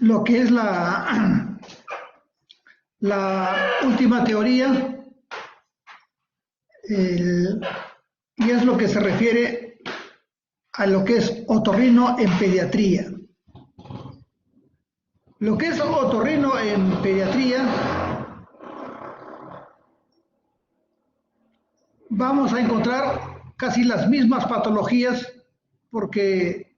lo que es la última teoría, y es lo que se refiere a lo que es otorrino en pediatría. Lo que es otorrino en pediatría, vamos a encontrar casi las mismas patologías, porque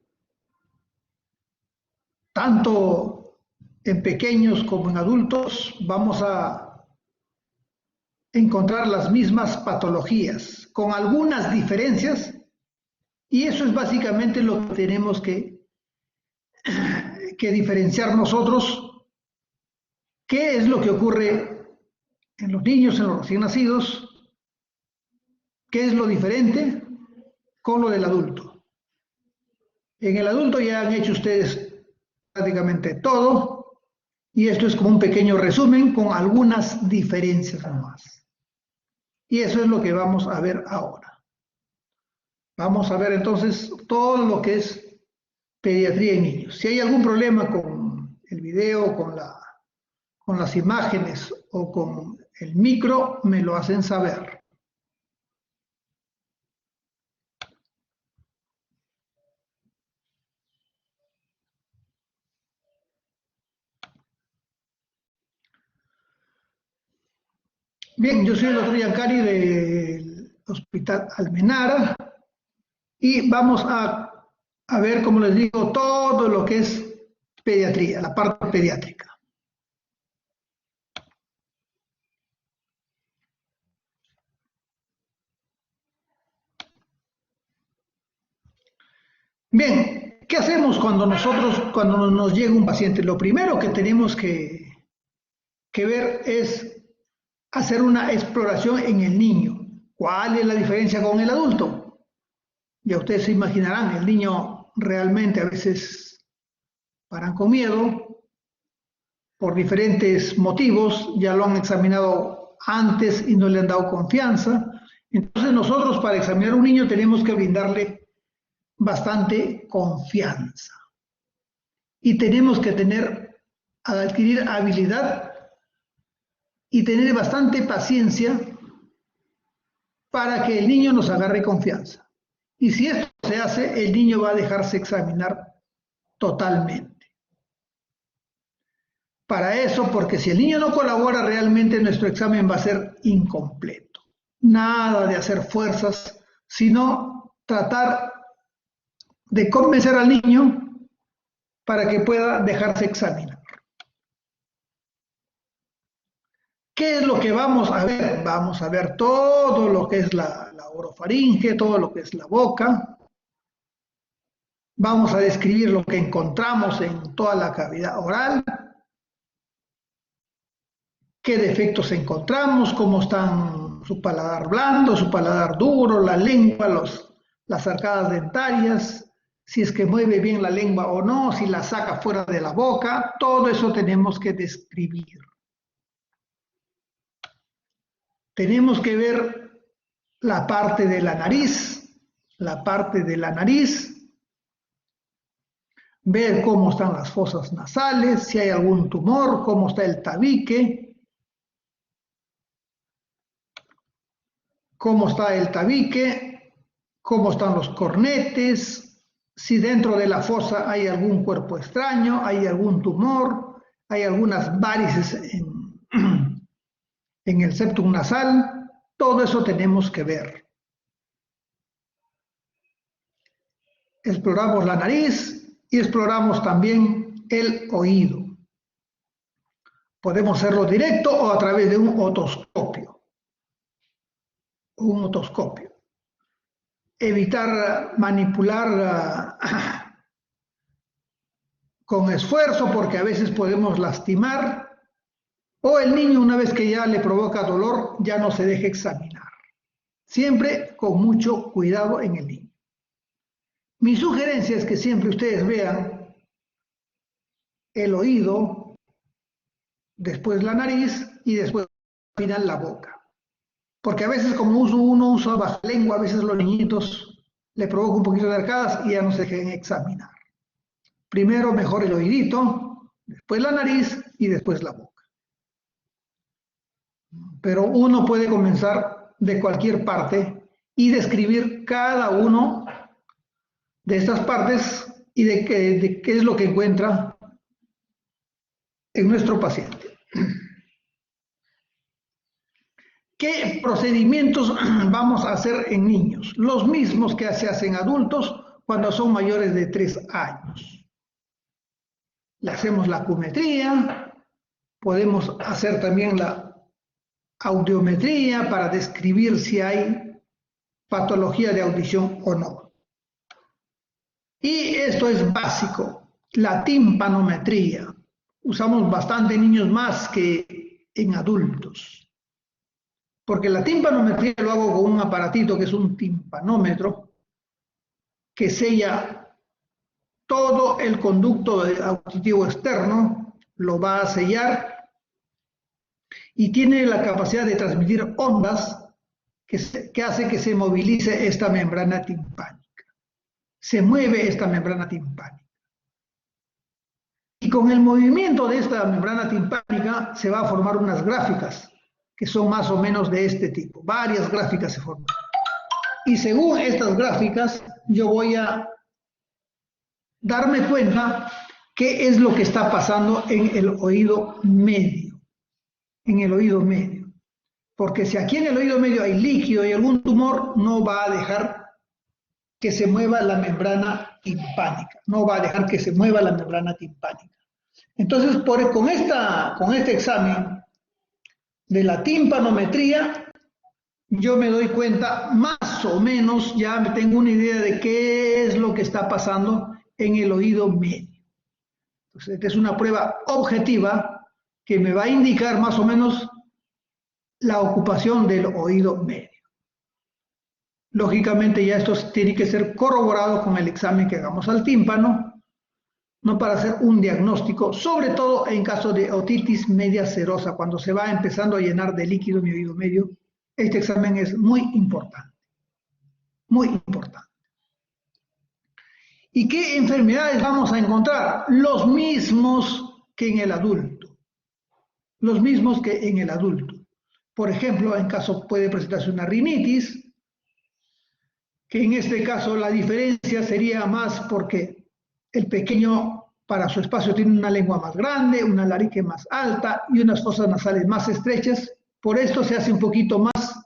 tanto en pequeños como en adultos vamos a encontrar las mismas patologías, con algunas diferencias, y eso es básicamente lo que tenemos que diferenciar nosotros. ¿Qué es lo que ocurre en los niños, en los recién nacidos? ¿Qué es lo diferente con lo del adulto? En el adulto ya han hecho ustedes prácticamente todo, y esto es como un pequeño resumen con algunas diferencias nomás. Y eso es lo que vamos a ver ahora. Vamos a ver entonces todo lo que es pediatría en niños. Si hay algún problema con el video, con las imágenes o con el micro, me lo hacen saber. Bien, yo soy el doctor Giancari del Hospital Almenara y vamos a ver, como les digo, todo lo que es pediatría, la parte pediátrica. Bien, ¿qué hacemos cuando nos llega un paciente? Lo primero que tenemos que ver es hacer una exploración en el niño. ¿Cuál es la diferencia con el adulto? Ya ustedes se imaginarán, el niño realmente a veces paran con miedo por diferentes motivos, ya lo han examinado antes y no le han dado confianza. Entonces nosotros para examinar a un niño tenemos que brindarle bastante confianza y tenemos que adquirir habilidad y tener bastante paciencia para que el niño nos agarre confianza. Y si esto se hace, el niño va a dejarse examinar totalmente. Para eso, porque si el niño no colabora, realmente nuestro examen va a ser incompleto. Nada de hacer fuerzas, sino tratar de convencer al niño para que pueda dejarse examinar. ¿Qué es lo que vamos a ver? Vamos a ver todo lo que es la orofaringe, todo lo que es la boca. Vamos a describir lo que encontramos en toda la cavidad oral. ¿Qué defectos encontramos? ¿Cómo están su paladar blando, su paladar duro, la lengua, las arcadas dentarias? Si es que mueve bien la lengua o no, si la saca fuera de la boca. Todo eso tenemos que describir. Tenemos que ver la parte de la nariz, ver cómo están las fosas nasales, si hay algún tumor, cómo está el tabique, cómo están los cornetes, si dentro de la fosa hay algún cuerpo extraño, hay algún tumor, hay algunas varices en el septum nasal. Todo eso tenemos que ver. Exploramos la nariz y exploramos también el oído. Podemos hacerlo directo o a través de un otoscopio. Evitar manipular con esfuerzo, porque a veces podemos lastimar, o el niño, una vez que ya le provoca dolor, ya no se deje examinar. Siempre con mucho cuidado en el niño. Mi sugerencia es que siempre ustedes vean el oído, después la nariz y después al final la boca. Porque a veces como uno usa baja lengua, a veces los niñitos le provoca un poquito de arcadas y ya no se dejen examinar. Primero mejor el oídito, después la nariz y después la boca. Pero uno puede comenzar de cualquier parte y describir cada uno de estas partes y de qué es lo que encuentra en nuestro paciente. ¿Qué procedimientos vamos a hacer en niños? Los mismos que se hacen adultos cuando son mayores de 3 años. Le hacemos la acumetría, podemos hacer también la audiometría para describir si hay patología de audición o no. Y esto es básico, la timpanometría. Usamos bastante en niños más que en adultos. Porque la timpanometría lo hago con un aparatito que es un timpanómetro que sella todo el conducto auditivo externo, lo va a sellar y tiene la capacidad de transmitir ondas que hace que se movilice esta membrana timpánica. Se mueve esta membrana timpánica. Y con el movimiento de esta membrana timpánica se va a formar unas gráficas que son más o menos de este tipo. Varias gráficas se forman. Y según estas gráficas, yo voy a darme cuenta qué es lo que está pasando en el oído medio. En el oído medio. Porque si aquí en el oído medio hay líquido y algún tumor, no va a dejar que se mueva la membrana timpánica. No va a dejar que se mueva la membrana timpánica. Entonces, con este examen de la timpanometría, yo me doy cuenta, más o menos, ya tengo una idea de qué es lo que está pasando en el oído medio. Entonces, esta es una prueba objetiva que me va a indicar más o menos la ocupación del oído medio. Lógicamente ya esto tiene que ser corroborado con el examen que hagamos al tímpano, no para hacer un diagnóstico, sobre todo en caso de otitis media serosa, cuando se va empezando a llenar de líquido mi oído medio. Este examen es muy importante, muy importante. ¿Y qué enfermedades vamos a encontrar? Los mismos que en el adulto. Los mismos que en el adulto. Por ejemplo, en caso puede presentarse una rinitis, que en este caso la diferencia sería más porque el pequeño para su espacio tiene una lengua más grande, una laringe más alta y unas fosas nasales más estrechas. Por esto se hace un poquito más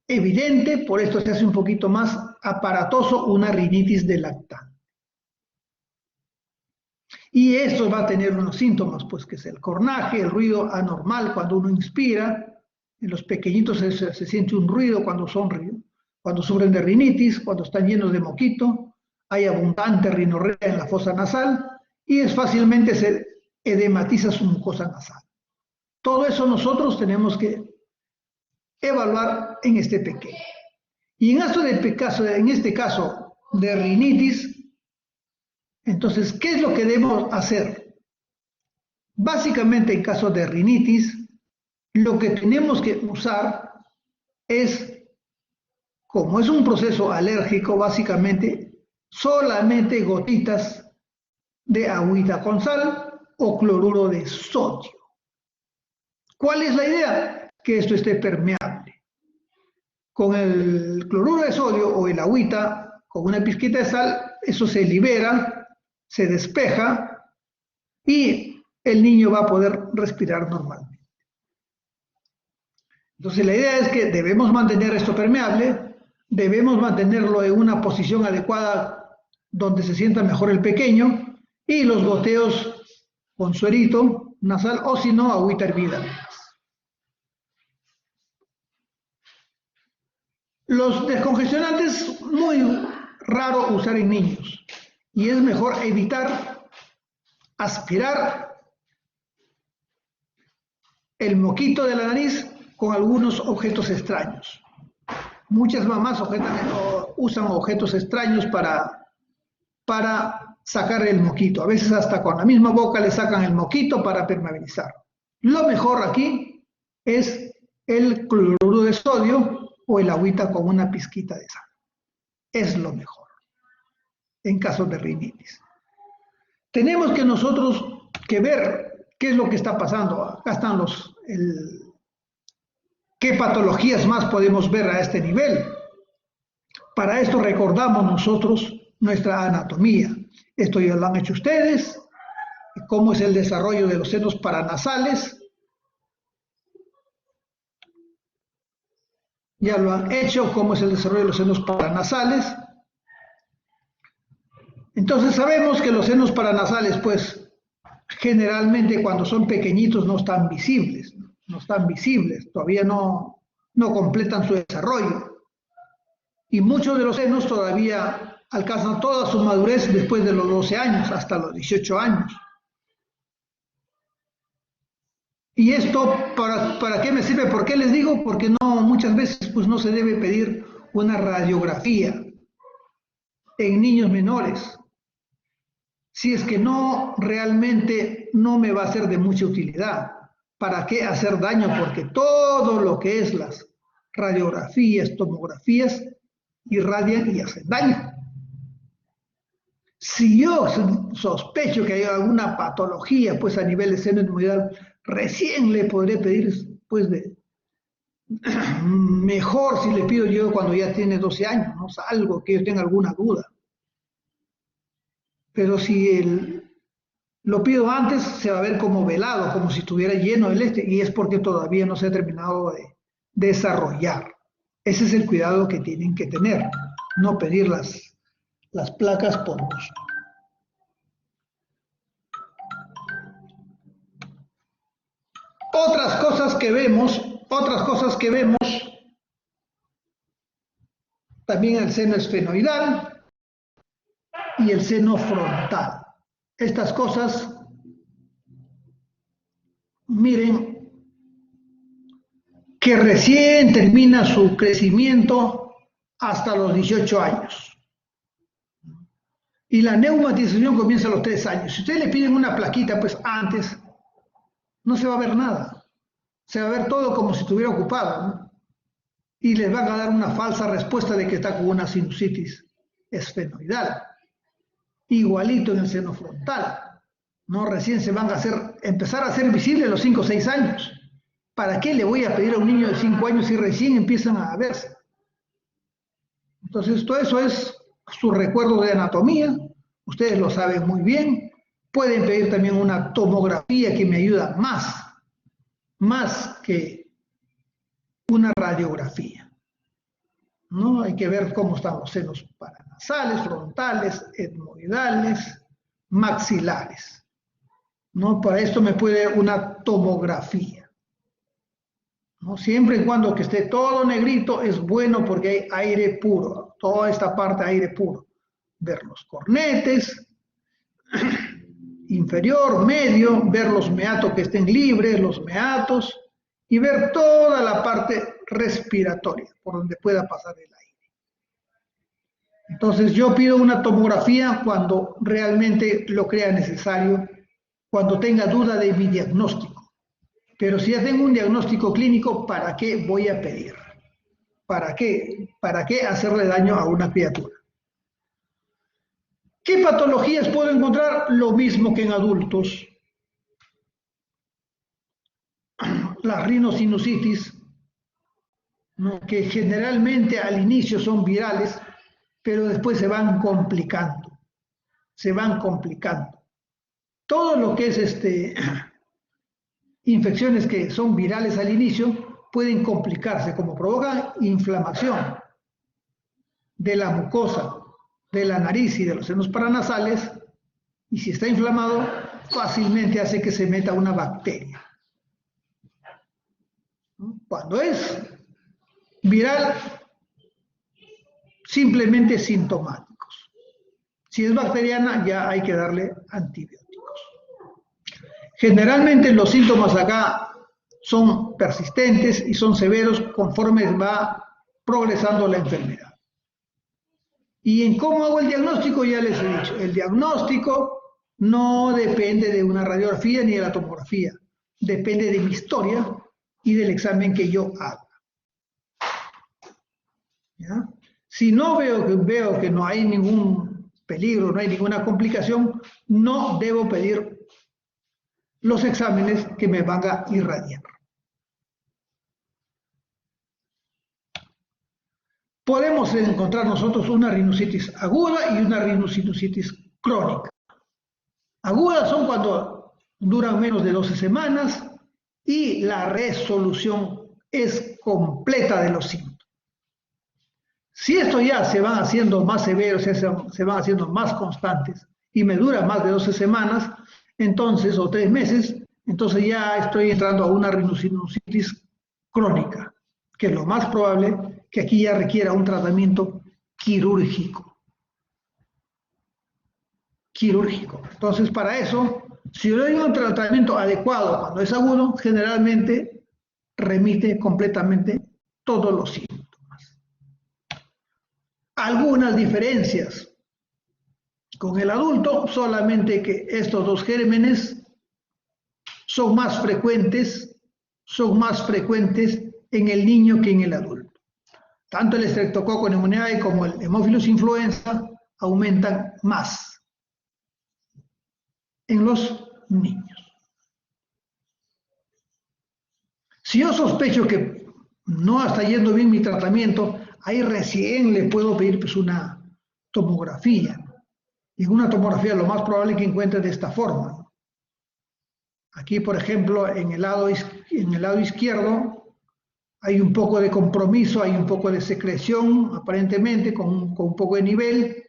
evidente, por esto se hace un poquito más aparatoso una rinitis de lactante. Y esto va a tener unos síntomas, pues que es el cornaje, el ruido anormal cuando uno inspira. En los pequeñitos se siente un ruido cuando sonríen, cuando sufren de rinitis, cuando están llenos de moquito, hay abundante rinorrea en la fosa nasal y fácilmente se edematiza su mucosa nasal. Todo eso nosotros tenemos que evaluar en este pequeño. Y en este caso de rinitis, entonces, ¿qué es lo que debemos hacer? Básicamente, en caso de rinitis, lo que tenemos que usar es, como es un proceso alérgico, básicamente, solamente gotitas de agüita con sal o cloruro de sodio. ¿Cuál es la idea? Que esto esté permeable. Con el cloruro de sodio o el agüita, con una pizquita de sal, eso se libera, se despeja y el niño va a poder respirar normalmente. Entonces la idea es que debemos mantener esto permeable, debemos mantenerlo en una posición adecuada donde se sienta mejor el pequeño y los goteos con suerito nasal o si no, agüita hervida. Los descongestionantes, muy raro usar en niños y es mejor evitar aspirar el moquito de la nariz con algunos objetos extraños. Muchas mamás usan objetos extraños para sacar el moquito. A veces hasta con la misma boca le sacan el moquito para permeabilizar. Lo mejor aquí es el cloruro de sodio o el agüita con una pizquita de sal. Es lo mejor en caso de rinitis. Tenemos que nosotros que ver qué es lo que está pasando. Acá están qué patologías más podemos ver a este nivel. Para esto recordamos nosotros nuestra anatomía. Esto ya lo han hecho ustedes, cómo es el desarrollo de los senos paranasales. Ya lo han hecho, cómo es el desarrollo de los senos paranasales. Entonces sabemos que los senos paranasales, pues, generalmente cuando son pequeñitos no están visibles, todavía no completan su desarrollo. Y muchos de los senos todavía alcanzan toda su madurez después de los 12 años, hasta los 18 años. ¿Y esto para qué me sirve? ¿Por qué les digo? Porque muchas veces pues no se debe pedir una radiografía en niños menores. Si es que realmente no me va a ser de mucha utilidad. ¿Para qué hacer daño? Porque todo lo que es las radiografías, tomografías, irradian y hacen daño. Si yo sospecho que hay alguna patología pues a nivel de seno etmoidal, recién le podré pedir pues mejor si le pido yo cuando ya tiene 12 años, ¿no? Algo que yo tenga alguna duda. Pero si lo pido antes, se va a ver como velado, como si estuviera lleno y es porque todavía no se ha terminado de desarrollar. Ese es el cuidado que tienen que tener, no pedir las placas por gusto. Otras cosas que vemos, también el seno esfenoidal y el seno frontal. Estas cosas, miren, que recién termina su crecimiento hasta los 18 años. Y la neumatización comienza a los 3 años. Si ustedes le piden una plaquita, pues antes, no se va a ver nada. Se va a ver todo como si estuviera ocupado, ¿no? Y les van a dar una falsa respuesta de que está con una sinusitis esfenoidal. Igualito en el seno frontal, ¿no? Recién se van a empezar a hacer visibles a los 5 o 6 años. ¿Para qué le voy a pedir a un niño de 5 años si recién empiezan a verse? Entonces, todo eso es su recuerdo de anatomía. Ustedes lo saben muy bien. Pueden pedir también una tomografía que me ayuda más que una radiografía, ¿no? Hay que ver cómo están los senos paranasales, frontales, etmoidales, maxilares, ¿no? Para esto me puede una tomografía, ¿no? Siempre y cuando que esté todo negrito es bueno porque hay aire puro, toda esta parte aire puro. Ver los cornetes, inferior, medio, ver los meatos que estén libres, los meatos, y ver toda la parte respiratoria, por donde pueda pasar el aire. Entonces yo pido una tomografía cuando realmente lo crea necesario, cuando tenga duda de mi diagnóstico. Pero si ya tengo un diagnóstico clínico, ¿para qué voy a pedir? ¿Para qué? ¿Para qué hacerle daño a una criatura? ¿Qué patologías puedo encontrar? Lo mismo que en adultos. La rinosinusitis, ¿no? Que generalmente al inicio son virales, pero después se van complicando. Todo lo que es infecciones que son virales al inicio pueden complicarse, como provocan inflamación de la mucosa, de la nariz y de los senos paranasales, y si está inflamado, fácilmente hace que se meta una bacteria. Cuando es viral, simplemente sintomáticos. Si es bacteriana, ya hay que darle antibióticos. Generalmente los síntomas acá son persistentes y son severos conforme va progresando la enfermedad. ¿Y en cómo hago el diagnóstico? Ya les he dicho, el diagnóstico no depende de una radiografía ni de la tomografía, depende de mi historia y del examen que yo haga. ¿Ya? Si no veo que no hay ningún peligro, no hay ninguna complicación, no debo pedir los exámenes que me van a irradiar. Podemos encontrar nosotros una rinoceronte aguda y una rinoceronte crónica. Agudas son cuando duran menos de 12 semanas y la resolución es completa de los síntomas. Si esto ya se van haciendo más severos, se van haciendo más constantes y me dura más de 12 semanas, entonces, o 3 meses, entonces ya estoy entrando a una rinoceronte crónica, que es lo más probable que aquí ya requiera un tratamiento quirúrgico. Entonces, para eso, si yo doy un tratamiento adecuado cuando es agudo, generalmente remite completamente todos los síntomas. Algunas diferencias con el adulto, solamente que estos dos gérmenes son más frecuentes en el niño que en el adulto. Tanto el Streptococcus pneumoniae como el Haemophilus influenza aumentan más en los niños. Si yo sospecho que no está yendo bien mi tratamiento, ahí recién le puedo pedir pues una tomografía. Y en una tomografía lo más probable es que encuentre de esta forma. Aquí, por ejemplo, en el lado izquierdo hay un poco de compromiso, hay un poco de secreción, aparentemente, con un poco de nivel,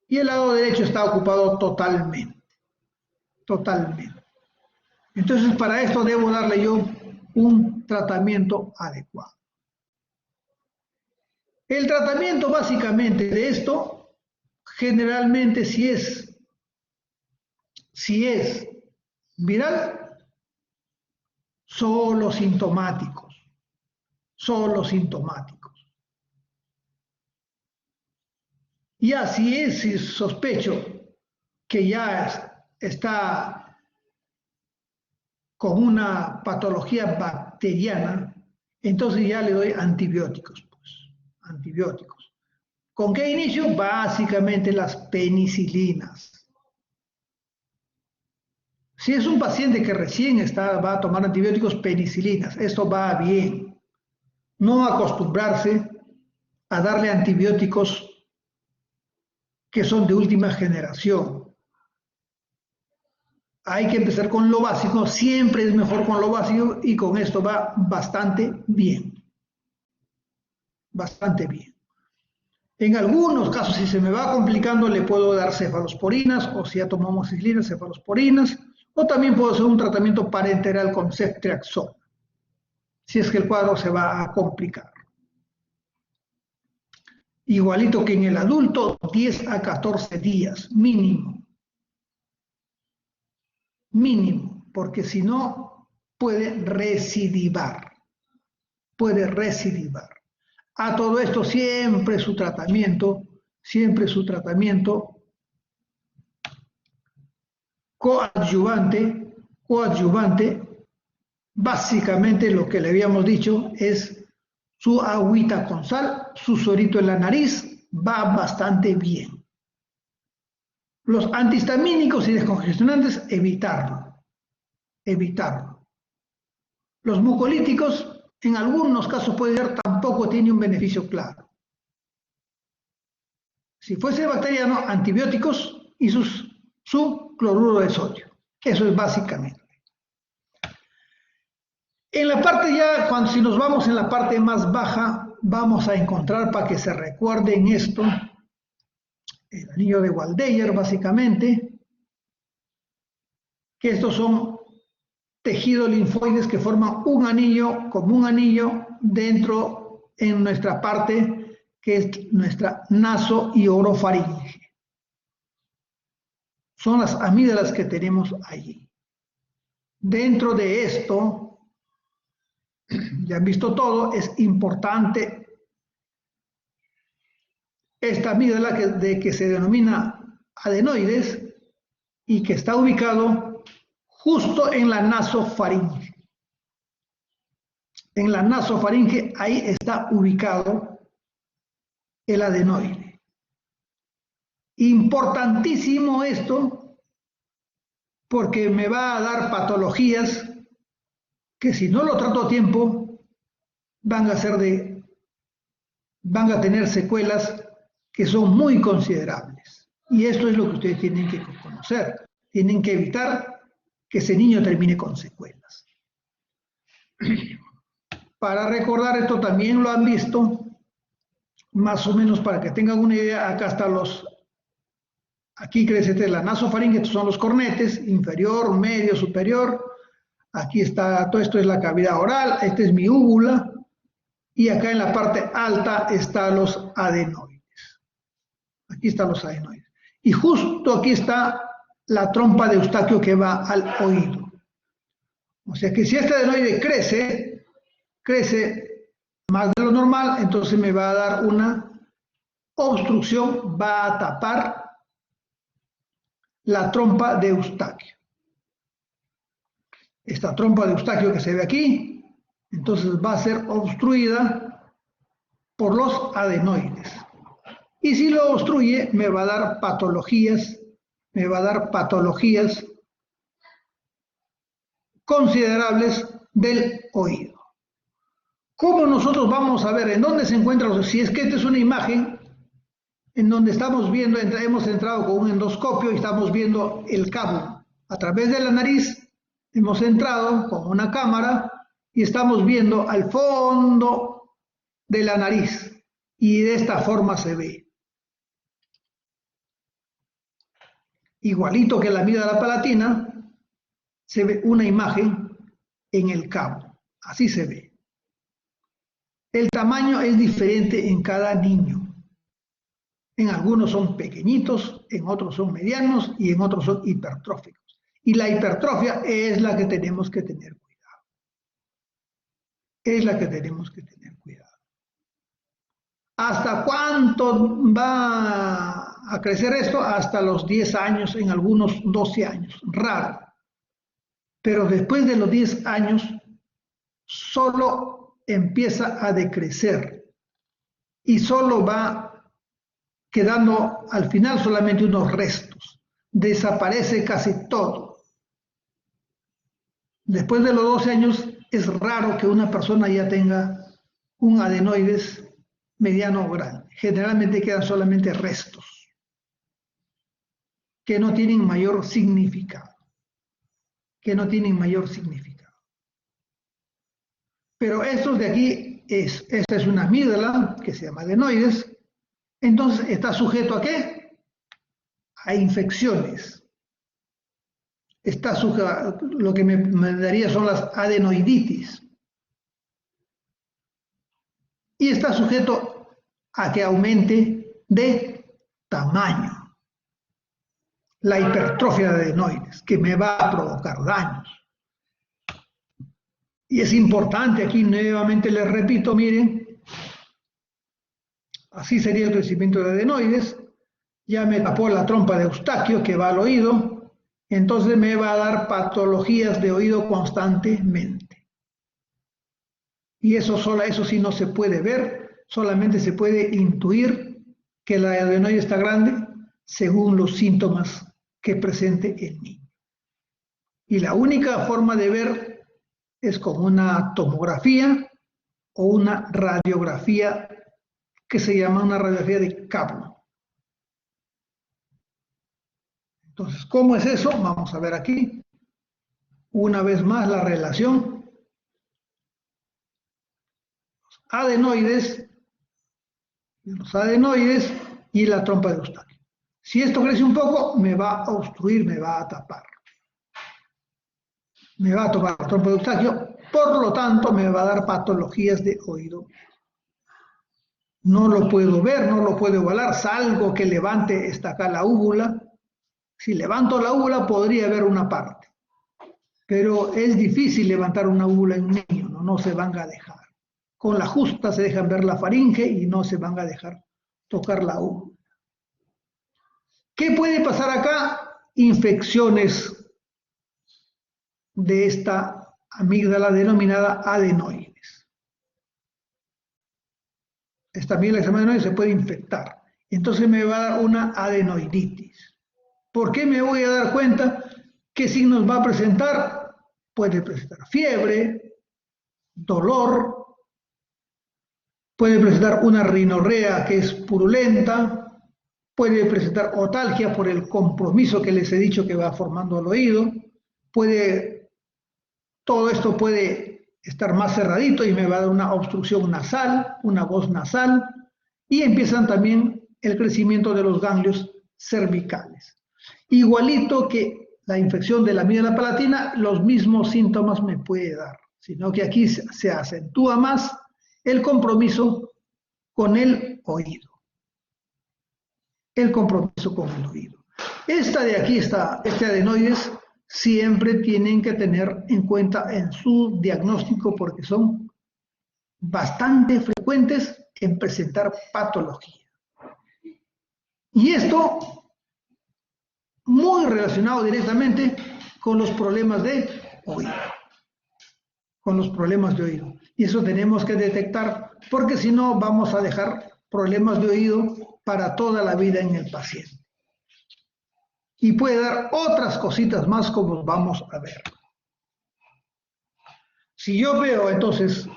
y el lado derecho está ocupado totalmente. Entonces, para esto debo darle yo un tratamiento adecuado. El tratamiento básicamente de esto, generalmente si es viral, solo sintomáticos. Ya si sospecho que ya está con una patología bacteriana, entonces ya le doy antibióticos. ¿Con qué inicio? Básicamente las penicilinas. Si es un paciente que recién va a tomar antibióticos, penicilinas, esto va bien. No acostumbrarse a darle antibióticos que son de última generación. Hay que empezar con lo básico, siempre es mejor con lo básico y con esto va bastante bien. En algunos casos, si se me va complicando, le puedo dar cefalosporinas, o si ya tomamos ciclinas, cefalosporinas, o también puedo hacer un tratamiento parenteral con ceftriaxona, si es que el cuadro se va a complicar. Igualito que en el adulto, 10 a 14 días, mínimo, porque si no, puede recidivar. A todo esto siempre su tratamiento coadyuvante, básicamente lo que le habíamos dicho es su agüita con sal, su suerito en la nariz, va bastante bien. Los antihistamínicos y descongestionantes, evitarlo. Los mucolíticos, en algunos casos puede ser, tampoco tiene un beneficio claro. Si fuese bacteriano, antibióticos y su cloruro de sodio. Eso es básicamente. En la parte ya, si nos vamos en la parte más baja, vamos a encontrar, para que se recuerden esto, el anillo de Waldeyer, básicamente, que estos son tejidos linfoides que forman un anillo, como un anillo, dentro en nuestra parte, que es nuestra naso y orofaringe. Son las amígdalas que tenemos allí. Dentro de esto, ya han visto todo, es importante esta amígdala que se denomina adenoides y que está ubicado justo en la nasofaringe. En la nasofaringe, ahí está ubicado el adenoide. Importantísimo esto, porque me va a dar patologías que si no lo trato a tiempo van a tener secuelas que son muy considerables. Y esto es lo que ustedes tienen que conocer. Tienen que evitar que ese niño termine con secuelas. Para recordar esto también lo han visto, más o menos para que tengan una idea, acá están aquí crece la nasofaringe, estos son los cornetes, inferior, medio, superior. Aquí está, todo esto es la cavidad oral, esta es mi úvula, y acá en la parte alta están los adenoides. Aquí están los adenoides. Y justo aquí está la trompa de Eustaquio que va al oído. O sea que si este adenoide crece más de lo normal, entonces me va a dar una obstrucción, va a tapar la trompa de Eustaquio. Esta trompa de Eustaquio que se ve aquí, entonces va a ser obstruida por los adenoides. Y si lo obstruye, me va a dar patologías considerables del oído. ¿Cómo nosotros vamos a ver en dónde se encuentra? Si es que esta es una imagen en donde estamos viendo, hemos entrado con un endoscopio y estamos viendo el cabo a través de la nariz, hemos entrado con una cámara y estamos viendo al fondo de la nariz y de esta forma se ve. Igualito que la amígdala palatina, se ve una imagen en el cabo, así se ve. El tamaño es diferente en cada niño. En algunos son pequeñitos, en otros son medianos y en otros son hipertróficos. Y la hipertrofia es la que tenemos que tener cuidado. Es la que tenemos que tener cuidado. ¿Hasta cuánto va a crecer esto? Hasta los 10 años, en algunos 12 años. Raro. Pero después de los 10 años, solo empieza a decrecer y solo va quedando al final solamente unos restos. Desaparece casi todo. Después de los 12 años es raro que una persona ya tenga un adenoides mediano o grande. Generalmente quedan solamente restos que no tienen mayor significado. Pero estos de aquí, esta es una amígdala que se llama adenoides, entonces está sujeto ¿a qué? A infecciones. Está sujeto, lo que me daría son las adenoiditis. Y está sujeto a que aumente de tamaño. La hipertrofia de adenoides, que me va a provocar daños. Y es importante, aquí nuevamente les repito, miren, así sería el crecimiento de adenoides, ya me tapó la trompa de Eustaquio que va al oído, entonces me va a dar patologías de oído constantemente. Y eso sí no se puede ver, solamente se puede intuir que la adenoide está grande según los síntomas que presente el niño. Y la única forma de ver es con una tomografía o una radiografía que se llama una radiografía de cabo. Entonces, ¿cómo es eso? Vamos a ver aquí. Una vez más la relación. Los adenoides y la trompa de Eustaquio. Si esto crece un poco, me va a obstruir, me va a tapar. Me va a tocar la trompa de Eustaquio, por lo tanto me va a dar patologías de oído. No lo puedo ver, no lo puedo igualar, salvo que levante esta acá la úvula. Si levanto la úvula podría ver una parte, pero es difícil levantar una úvula en un niño, no se van a dejar. Con la justa se dejan ver la faringe y no se van a dejar tocar la úvula. ¿Qué puede pasar acá? Infecciones de esta amígdala denominada adenoides. Esta amígdala adenoide se puede infectar. Entonces me va a dar una adenoiditis. ¿Por qué me voy a dar cuenta? ¿Qué signos va a presentar? Puede presentar fiebre, dolor, puede presentar una rinorrea que es purulenta, puede presentar otalgia por el compromiso que les he dicho que va formando al oído, todo esto puede estar más cerradito y me va a dar una obstrucción nasal, una voz nasal, y empiezan también el crecimiento de los ganglios cervicales. Igualito que la infección de la amígdala palatina, los mismos síntomas me puede dar, sino que aquí se acentúa más el compromiso con el oído. El compromiso con el oído. Esta de aquí, este adenoides, siempre tienen que tener en cuenta en su diagnóstico porque son bastante frecuentes en presentar patología. Y esto muy relacionado directamente con los problemas de oído. Con los problemas de oído. Y eso tenemos que detectar porque si no vamos a dejar problemas de oído para toda la vida en el paciente. Y puede dar otras cositas más como vamos a ver. Si yo veo entonces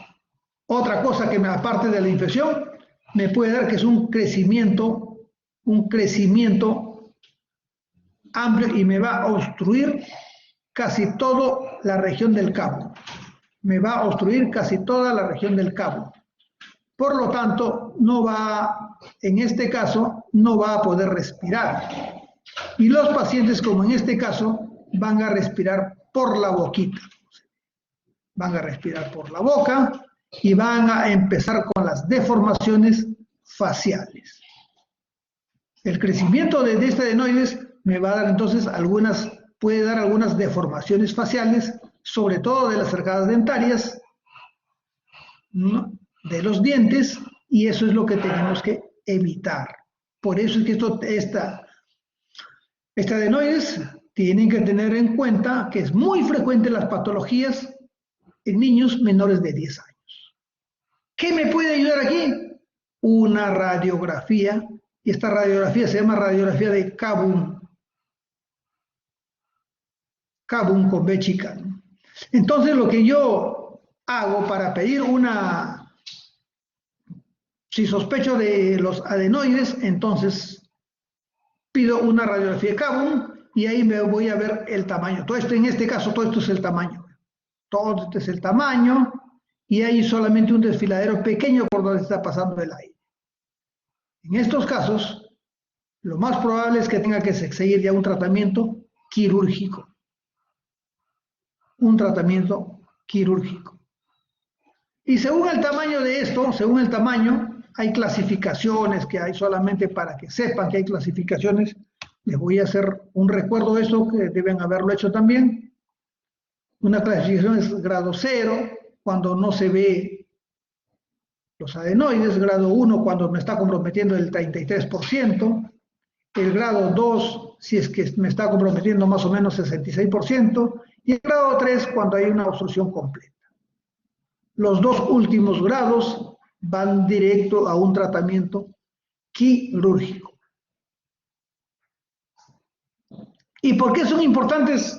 otra cosa que aparte de la infección, me puede dar que es un crecimiento amplio y me va a obstruir casi toda la región del cabo. Me va a obstruir casi toda la región del cabo. Por lo tanto, en este caso, no va a poder respirar. Y los pacientes, como en este caso, van a respirar por la boquita. Van a respirar por la boca y van a empezar con las deformaciones faciales. El crecimiento de este adenoides me va a dar entonces puede dar algunas deformaciones faciales, sobre todo de las arcadas dentarias, ¿no?, de los dientes, y eso es lo que tenemos que evitar. Por eso es que este adenoides tienen que tener en cuenta que es muy frecuente las patologías en niños menores de 10 años. ¿Qué me puede ayudar aquí? Una radiografía, y esta radiografía se llama radiografía de Kabum con B chica. Entonces lo que yo hago para pedir si sospecho de los adenoides, entonces pido una radiografía de Kabum y ahí me voy a ver el tamaño. Todo esto, en este caso, todo esto es el tamaño. Todo este es el tamaño y hay solamente un desfiladero pequeño por donde está pasando el aire. En estos casos, lo más probable es que tenga que seguir ya un tratamiento quirúrgico. Un tratamiento quirúrgico. Y según el tamaño de esto, según el tamaño, hay clasificaciones que hay solamente para que sepan que hay clasificaciones. Les voy a hacer un recuerdo de eso, que deben haberlo hecho también. Una clasificación es grado 0, cuando no se ve los adenoides, grado 1, cuando me está comprometiendo el 33%, el grado 2, si es que me está comprometiendo más o menos 66%, y el grado 3, cuando hay una obstrucción completa. Los dos últimos grados van directo a un tratamiento quirúrgico. ¿Y por qué son importantes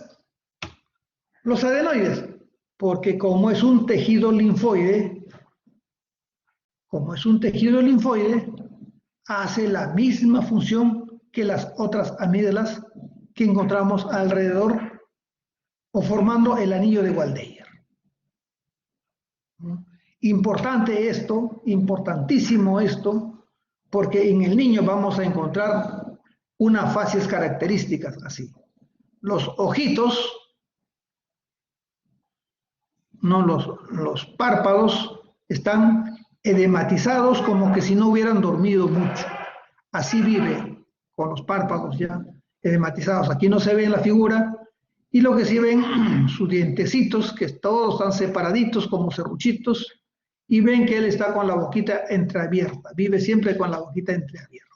los adenoides? Porque como es un tejido linfoide, hace la misma función que las otras amígdalas que encontramos alrededor o formando el anillo de Waldeyer. Importante esto, importantísimo esto, porque en el niño vamos a encontrar unas facies características así. Los ojitos, no los párpados, están edematizados como que si no hubieran dormido mucho. Así vive con los párpados ya edematizados. Aquí no se ve en la figura y lo que sí ven sus dientecitos que todos están separaditos como serruchitos y ven que él está con la boquita entreabierta. Vive siempre con la boquita entreabierta.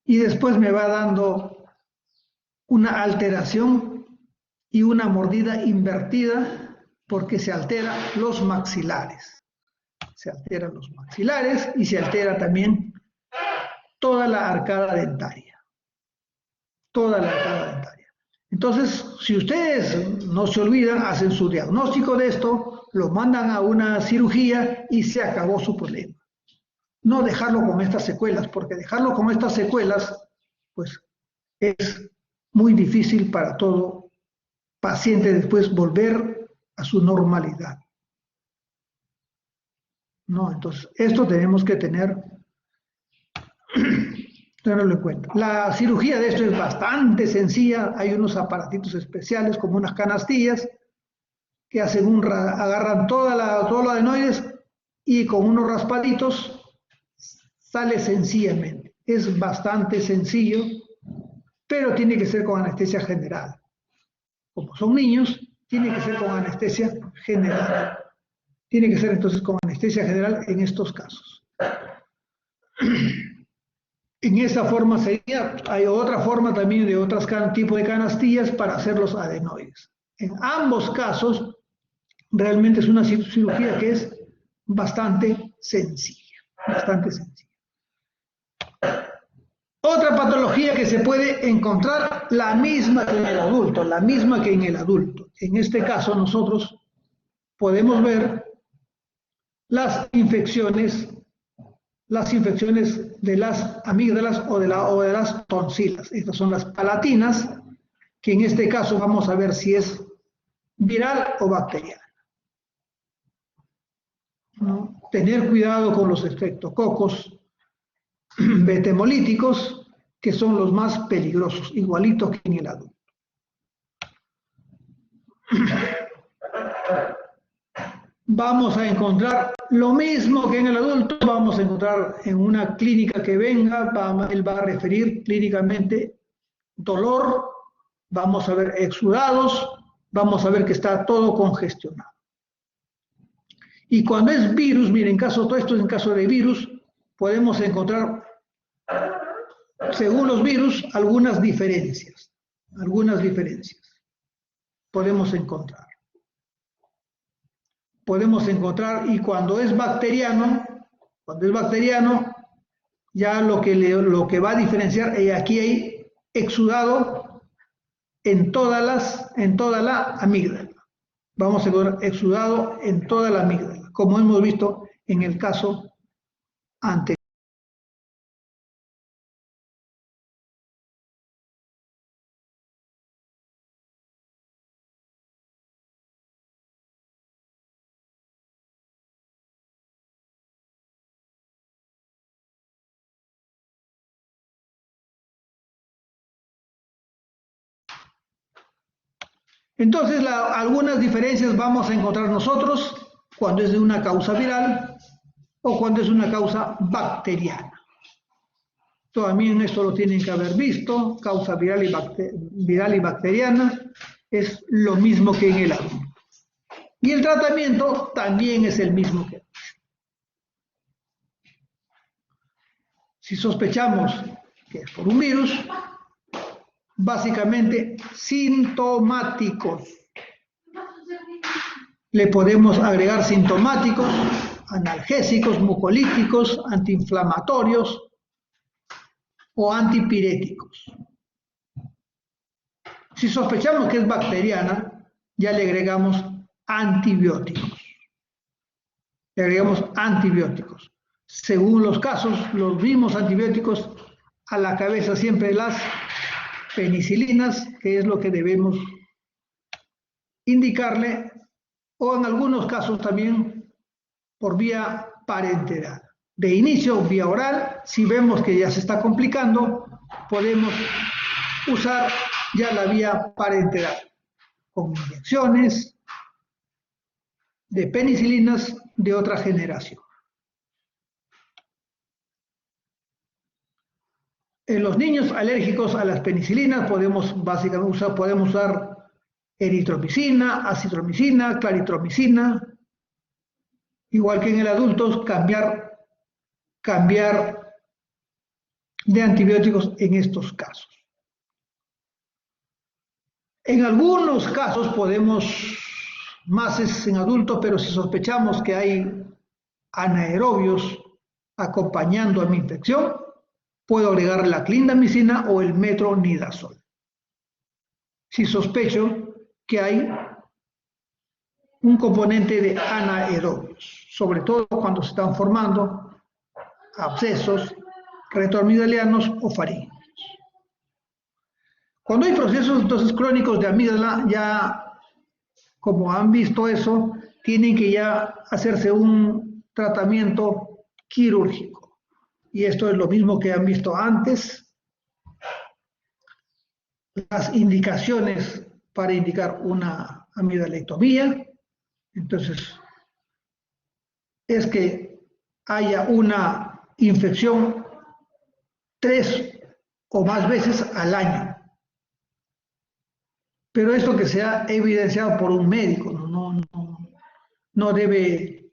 Y después me va dando una alteración y una mordida invertida porque se alteran los maxilares. Se alteran los maxilares y se altera también toda la arcada dentaria. Toda la arcada dentaria. Entonces, si ustedes no se olvidan, hacen su diagnóstico de esto, lo mandan a una cirugía y se acabó su problema. No dejarlo con estas secuelas, porque dejarlo con estas secuelas, pues es muy difícil para todo paciente después volver a su normalidad. ¿No? Entonces, esto tenemos que tenerlo en cuenta. La cirugía de esto es bastante sencilla, hay unos aparatitos especiales como unas canastillas que hacen agarran todo lo adenoides y con unos raspaditos sale sencillamente. Es bastante sencillo, pero tiene que ser con anestesia general. Como son niños, tiene que ser con anestesia general. Tiene que ser entonces con anestesia general en estos casos. En esa forma sería, hay otra forma también de otros tipos de canastillas para hacer los adenoides. En ambos casos, realmente es una cirugía que es bastante sencilla, bastante sencilla. Otra patología que se puede encontrar, la misma que en el adulto, la misma que en el adulto. En este caso nosotros podemos ver las infecciones de las amígdalas o de las tonsilas. Estas son las palatinas, que en este caso vamos a ver si es viral o bacteriana. ¿No? Tener cuidado con los estreptococos betemolíticos, que son los más peligrosos, igualitos que en el adulto. Vamos a encontrar lo mismo que en el adulto, vamos a encontrar en una clínica que venga, él va a referir clínicamente dolor, vamos a ver exudados, vamos a ver que está todo congestionado. Y cuando es virus, miren, todo esto es en caso de virus, podemos encontrar, según los virus, algunas diferencias podemos encontrar. Y cuando es bacteriano, ya lo que va a diferenciar, aquí hay exudado en toda la amígdala. Vamos a encontrar exudado en toda la amígdala, como hemos visto en el caso anterior. Entonces, algunas diferencias vamos a encontrar nosotros cuando es de una causa viral o cuando es una causa bacteriana. También esto lo tienen que haber visto, causa viral y bacteriana, es lo mismo que en el adulto. Y el tratamiento también es el mismo que si sospechamos que es por un virus, básicamente sintomáticos. Le podemos agregar sintomáticos, analgésicos, mucolíticos, antiinflamatorios o antipiréticos. Si sospechamos que es bacteriana, ya le agregamos antibióticos. Según los casos, los mismos antibióticos, a la cabeza siempre las penicilinas, que es lo que debemos indicarle, o en algunos casos también por vía parenteral. De inicio, vía oral, si vemos que ya se está complicando, podemos usar ya la vía parenteral, con inyecciones de penicilinas de otra generación. En los niños alérgicos a las penicilinas podemos usar eritromicina, acitromicina, claritromicina, igual que en el adulto, cambiar de antibióticos en estos casos. En algunos casos más es en adultos, pero si sospechamos que hay anaerobios acompañando a mi infección, puedo agregar la clindamicina o el metronidazol. si sospecho que hay un componente de anaerobios, sobre todo cuando se están formando abscesos retroamigdalianos o faríngicos. Cuando hay procesos entonces crónicos de amígdala, ya como han visto eso, tienen que ya hacerse un tratamiento quirúrgico. Y esto es lo mismo que han visto antes. Las indicaciones para indicar una amigdalectomía, entonces, es que haya una infección 3 o más veces al año. Pero esto que sea evidenciado por un médico, no debe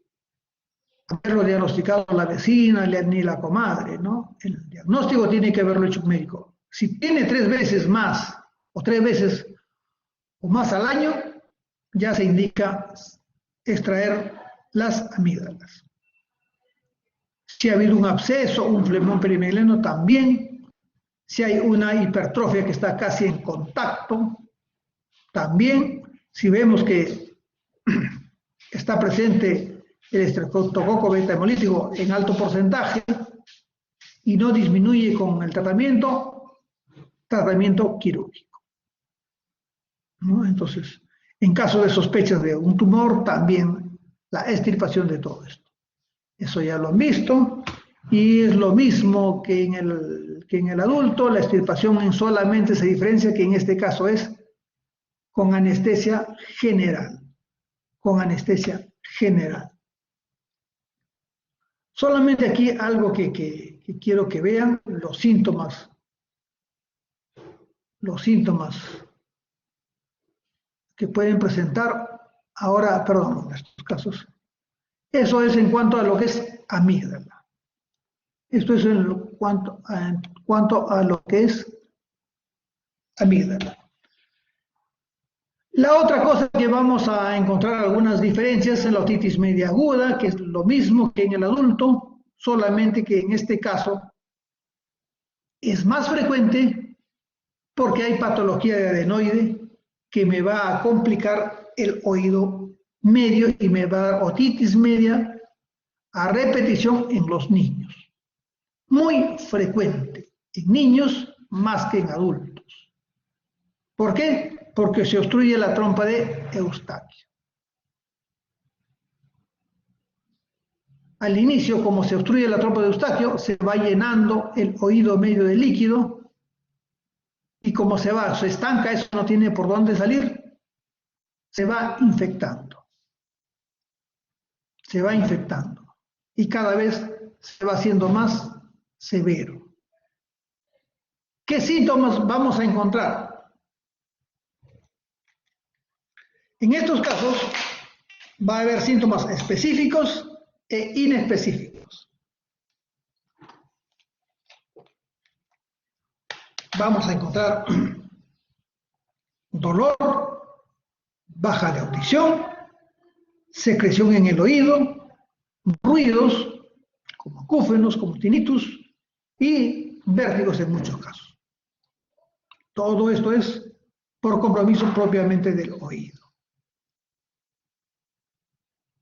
haberlo diagnosticado la vecina ni la comadre, ¿no? El diagnóstico tiene que haberlo hecho un médico. Si tiene 3 veces más o 3 veces o más al año, ya se indica extraer las amígdalas. Si ha habido un absceso, un flemón perimegaleno también. Si hay una hipertrofia que está casi en contacto, también. Si vemos que está presente el estreptococo beta hemolítico en alto porcentaje y no disminuye con el tratamiento quirúrgico, ¿no? Entonces, en caso de sospechas de un tumor, también la extirpación de todo esto. Eso ya lo han visto, y es lo mismo que en el adulto. La extirpación solamente se diferencia que en este caso es con anestesia general. Con anestesia general. Solamente aquí algo que quiero que vean, los síntomas que pueden presentar ahora, perdón, en estos casos. Eso es en cuanto a lo que es amígdala. Esto es en cuanto a lo que es amígdala. La otra cosa que vamos a encontrar algunas diferencias en la otitis media aguda, que es lo mismo que en el adulto, solamente que en este caso es más frecuente porque hay patología de adenoide que me va a complicar el oído medio y me va a dar otitis media a repetición en los niños. Muy frecuente en niños más que en adultos. ¿Por qué? Porque se obstruye la trompa de Eustaquio. Al inicio, como se obstruye la trompa de Eustaquio, se va llenando el oído medio de líquido, y como se estanca, eso no tiene por dónde salir, se va infectando. Se va infectando. Y cada vez se va haciendo más severo. ¿Qué síntomas vamos a encontrar? En estos casos va a haber síntomas específicos e inespecíficos. Vamos a encontrar dolor, baja de audición, secreción en el oído, ruidos como acúfenos, como tinnitus y vértigos en muchos casos. Todo esto es por compromiso propiamente del oído.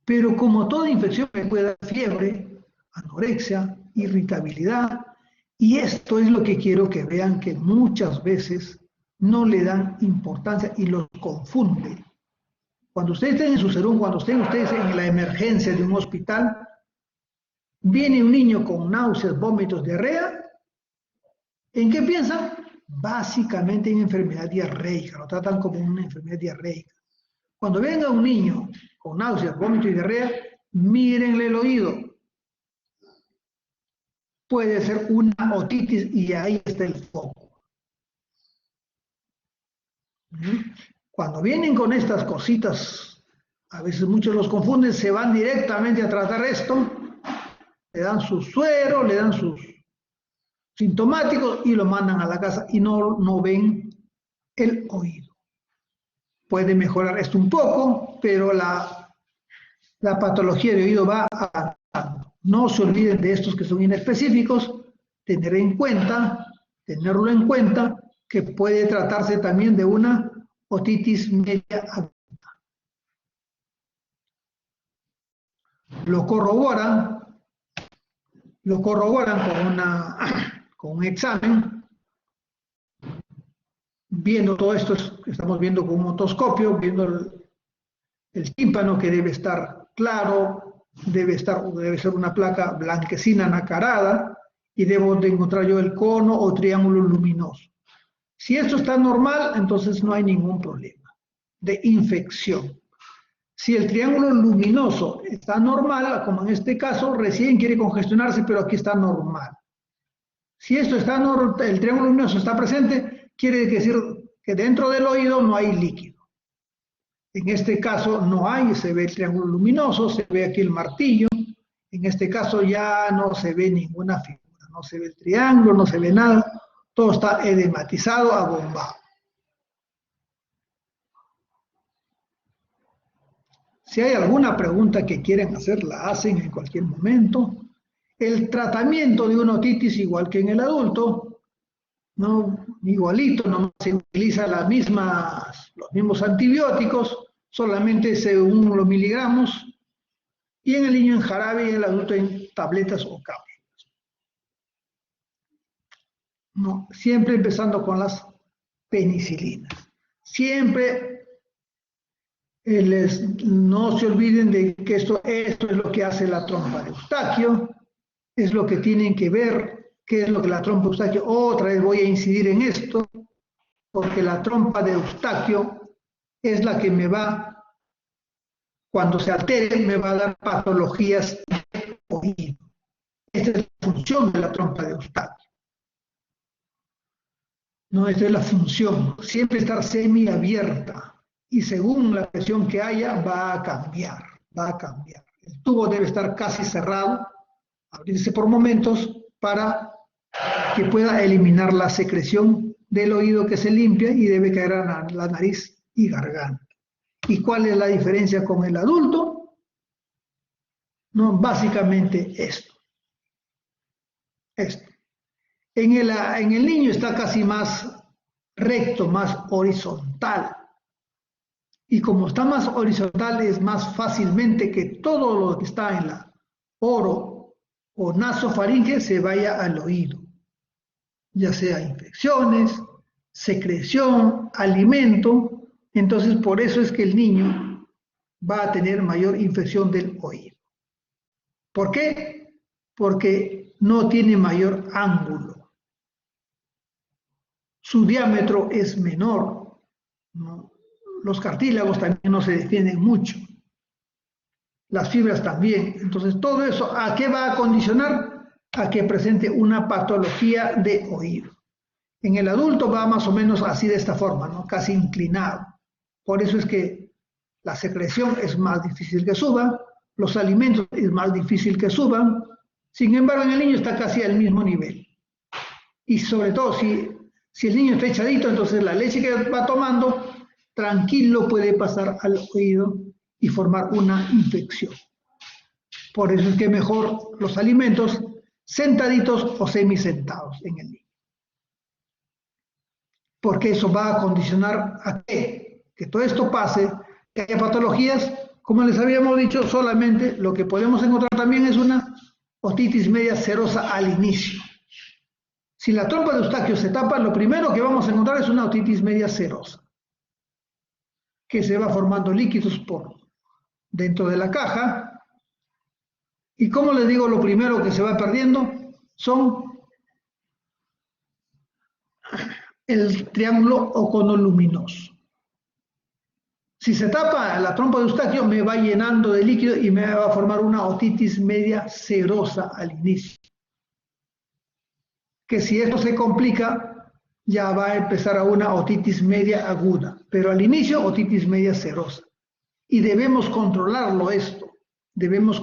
Pero como toda infección me puede dar fiebre, anorexia, irritabilidad, y esto es lo que quiero que vean, que muchas veces no le dan importancia y los confunden. Cuando ustedes estén en su serón, cuando estén ustedes en la emergencia de un hospital, viene un niño con náuseas, vómitos, diarrea, ¿en qué piensan? Básicamente en enfermedad diarreica, lo tratan como una enfermedad diarreica. Cuando venga un niño con náuseas, vómitos y diarrea, mírenle el oído. Puede ser una otitis y ahí está el foco. Cuando vienen con estas cositas, a veces muchos los confunden, se van directamente a tratar esto, le dan su suero, le dan sus sintomáticos y lo mandan a la casa y no ven el oído. Puede mejorar esto un poco, pero la patología de oído va avanzando. No se olviden de estos que son inespecíficos, tenerlo en cuenta, que puede tratarse también de una otitis media aguda. Lo corroboran con un examen, viendo todo esto que estamos viendo con un otoscopio, viendo el tímpano que debe estar claro, debe ser una placa blanquecina nacarada, y debo de encontrar yo el cono o triángulo luminoso. Si esto está normal, entonces no hay ningún problema de infección. Si el triángulo luminoso está normal, como en este caso, recién quiere congestionarse, pero aquí está normal. Si esto está el triángulo luminoso está presente, quiere decir que dentro del oído no hay líquido. En este caso no hay, se ve el triángulo luminoso, se ve aquí el martillo. En este caso ya no se ve ninguna figura, no se ve el triángulo, no se ve nada. Todo está edematizado, abombado. Si hay alguna pregunta que quieren hacer, la hacen en cualquier momento. El tratamiento de una otitis, igual que en el adulto, ¿no? Igualito, no se utiliza los mismos antibióticos, solamente según los miligramos, y en el niño en jarabe y en el adulto en tabletas o cápsulas. ¿No? Siempre empezando con las penicilinas. Siempre no se olviden de que esto es lo que hace la trompa de Eustaquio, es lo que tienen que ver, qué es lo que la trompa de Eustaquio, otra vez voy a incidir en esto, porque la trompa de Eustaquio es la que me va, cuando se altere, me va a dar patologías de oído. Esta es la función de la trompa de Eustaquio. No, esta es la función, siempre estar semiabierta. Y según la presión que haya, va a cambiar. El tubo debe estar casi cerrado, abrirse por momentos para que pueda eliminar la secreción del oído que se limpia y debe caer a la nariz y garganta. ¿Y cuál es la diferencia con el adulto? No, básicamente esto. En el niño está casi más recto, más horizontal. Y como está más horizontal, es más fácilmente que todo lo que está en la oro o nasofaringe se vaya al oído, ya sea infecciones, secreción, alimento. Entonces, por eso es que el niño va a tener mayor infección del oído. ¿Por qué? Porque no tiene mayor ángulo. Su diámetro es menor, ¿no? Los cartílagos también no se defienden mucho. Las fibras también. Entonces, todo eso, ¿a qué va a condicionar? A que presente una patología de oído. En el adulto va más o menos así de esta forma, ¿no? Casi inclinado. Por eso es que la secreción es más difícil que suba, los alimentos es más difícil que suban. Sin embargo, en el niño está casi al mismo nivel. Y sobre todo, si el niño está echadito, entonces la leche que va tomando tranquilo puede pasar al oído y formar una infección. Por eso es que mejor los alimentos sentaditos o semisentados en el niño. Porque eso va a condicionar a que todo esto pase, que haya patologías. Como les habíamos dicho, solamente lo que podemos encontrar también es una otitis media serosa al inicio. Si la trompa de Eustaquio se tapa, lo primero que vamos a encontrar es una otitis media serosa, que se va formando líquidos por dentro de la caja. Y como les digo, lo primero que se va perdiendo son el triángulo o cono luminoso. Si se tapa la trompa de Eustaquio, me va llenando de líquido y me va a formar una otitis media serosa al inicio. Que si esto se complica, ya va a empezar a una otitis media aguda, pero al inicio otitis media serosa. Y debemos controlarlo esto, debemos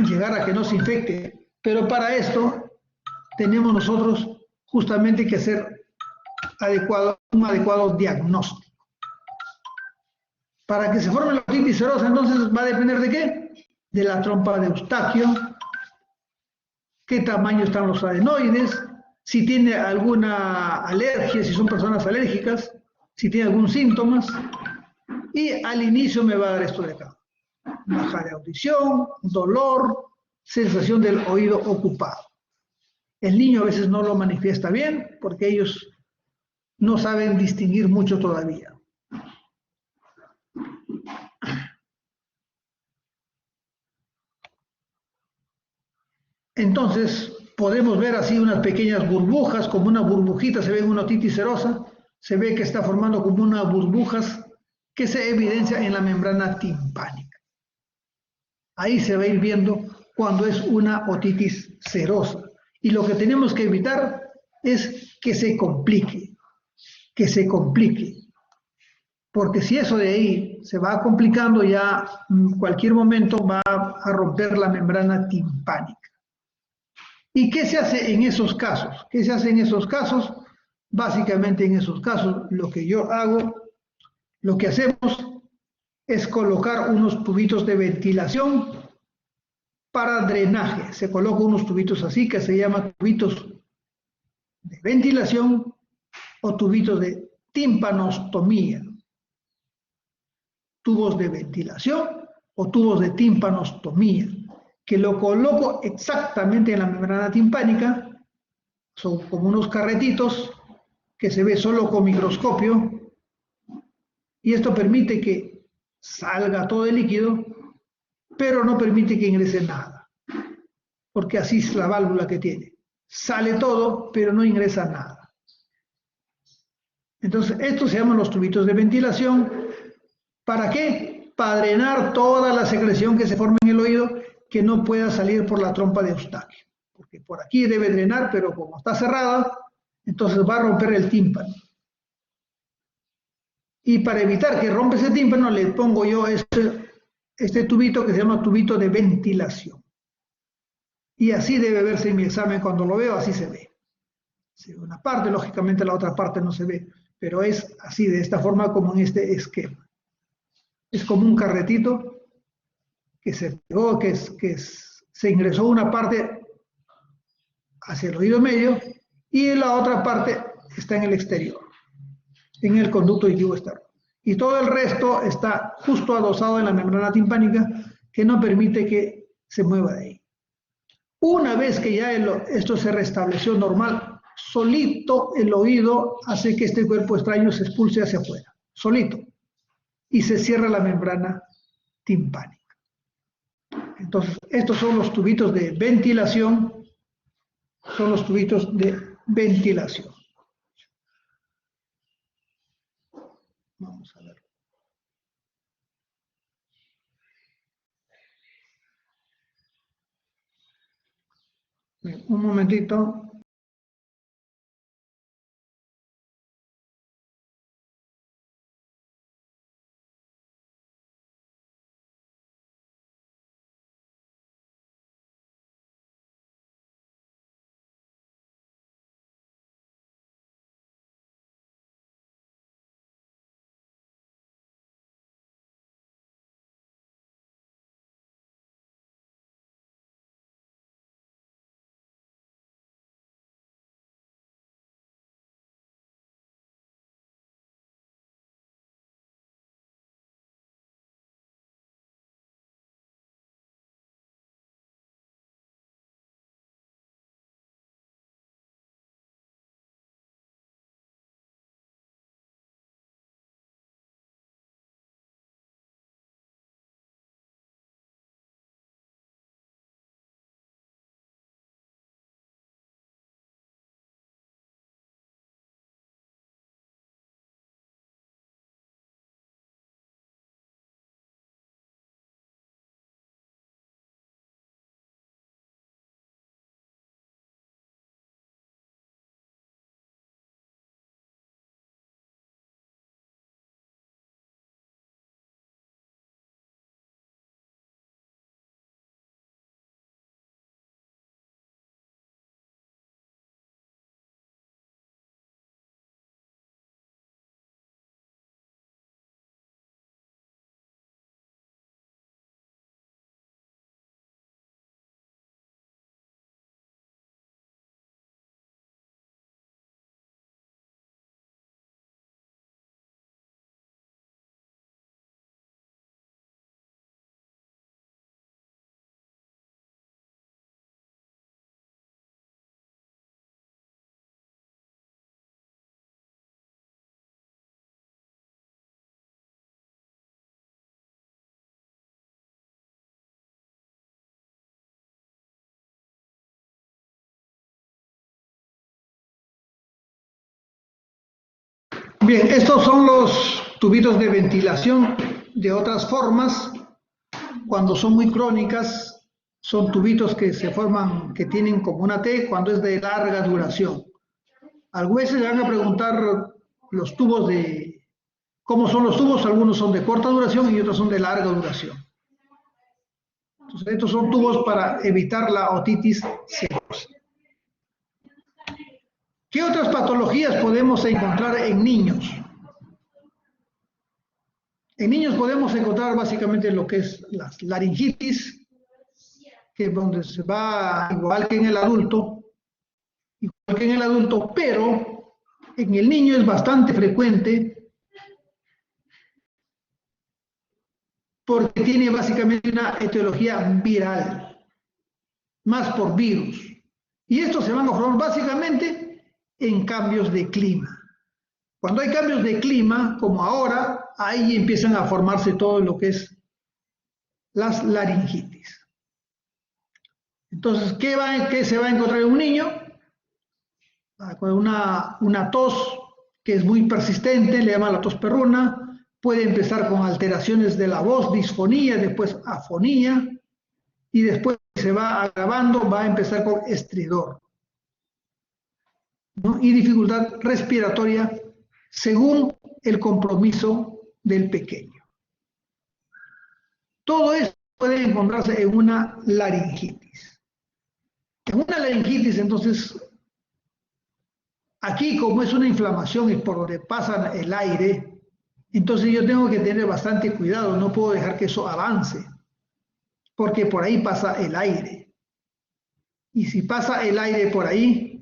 llegar a que no se infecte, pero para esto tenemos nosotros justamente que hacer un adecuado diagnóstico. Para que se forme la otitis serosa, entonces va a depender ¿de qué? De la trompa de Eustaquio, qué tamaño están los adenoides, si tiene alguna alergia, si son personas alérgicas, si tiene algún síntoma, y al inicio me va a dar esto de acá. Baja de audición, dolor, sensación del oído ocupado. El niño a veces no lo manifiesta bien porque ellos no saben distinguir mucho todavía. Entonces, podemos ver así unas pequeñas burbujas, como una burbujita, se ve en una otitis serosa, se ve que está formando como unas burbujas que se evidencia en la membrana timpánica. Ahí se va a ir viendo cuando es una otitis serosa. Y lo que tenemos que evitar es que se complique, porque si eso de ahí se va complicando, ya en cualquier momento va a romper la membrana timpánica. ¿Y qué se hace en esos casos? ¿Qué se hace en esos casos? Básicamente en esos casos lo que yo hago, lo que hacemos es colocar unos tubitos de ventilación para drenaje. Se colocan unos tubitos así que se llaman tubitos de ventilación o tubitos de tímpanostomía. Tubos de ventilación o tubos de tímpanostomía, que lo coloco exactamente en la membrana timpánica. Son como unos carretitos que se ve solo con microscopio y esto permite que salga todo el líquido, pero no permite que ingrese nada, porque así es la válvula que tiene. Sale todo, pero no ingresa nada. Entonces, estos se llaman los tubitos de ventilación. ¿Para qué? Para drenar toda la secreción que se forma en el oído que no pueda salir por la trompa de Eustaquio. Porque por aquí debe drenar, pero como está cerrada, entonces va a romper el tímpano. Y para evitar que rompa ese tímpano, le pongo yo este tubito que se llama tubito de ventilación. Y así debe verse en mi examen. Cuando lo veo, así se ve. Se ve una parte, lógicamente la otra parte no se ve, pero es así, de esta forma, como en este esquema. Es como un carretito que se pegó, se ingresó una parte hacia el oído medio y la otra parte está en el exterior, en el conducto auditivo externo. Y todo el resto está justo adosado en la membrana timpánica que no permite que se mueva de ahí. Una vez que ya esto se restableció normal, solito el oído hace que este cuerpo extraño se expulse hacia afuera, solito, y se cierra la membrana timpánica. Entonces, estos son los tubitos de ventilación, son los tubitos de ventilación. Vamos a ver. Un momentito. Bien, estos son los tubitos de ventilación. De otras formas, cuando son muy crónicas, son tubitos que se forman, que tienen como una T cuando es de larga duración. Algunas veces le van a preguntar los tubos de cómo son los tubos, algunos son de corta duración y otros son de larga duración. Entonces, estos son tubos para evitar la otitis serosa. ¿Qué otras patologías podemos encontrar en niños? En niños podemos encontrar básicamente lo que es la laringitis, que es donde se va igual que en el adulto, pero en el niño es bastante frecuente porque tiene básicamente una etiología viral, más por virus. Y estos se van a formar básicamente en cambios de clima. Cuando hay cambios de clima, como ahora, ahí empiezan a formarse todo lo que es las laringitis. Entonces, ¿qué se va a encontrar en un niño? Una tos que es muy persistente, le llaman la tos perruna, puede empezar con alteraciones de la voz, disfonía, después afonía, y después se va agravando, va a empezar con estridor, ¿no? Y dificultad respiratoria según el compromiso del pequeño. Todo esto puede encontrarse en una laringitis. En una laringitis, entonces, aquí como es una inflamación y por donde pasa el aire, entonces yo tengo que tener bastante cuidado, no puedo dejar que eso avance, porque por ahí pasa el aire. Y si pasa el aire por ahí,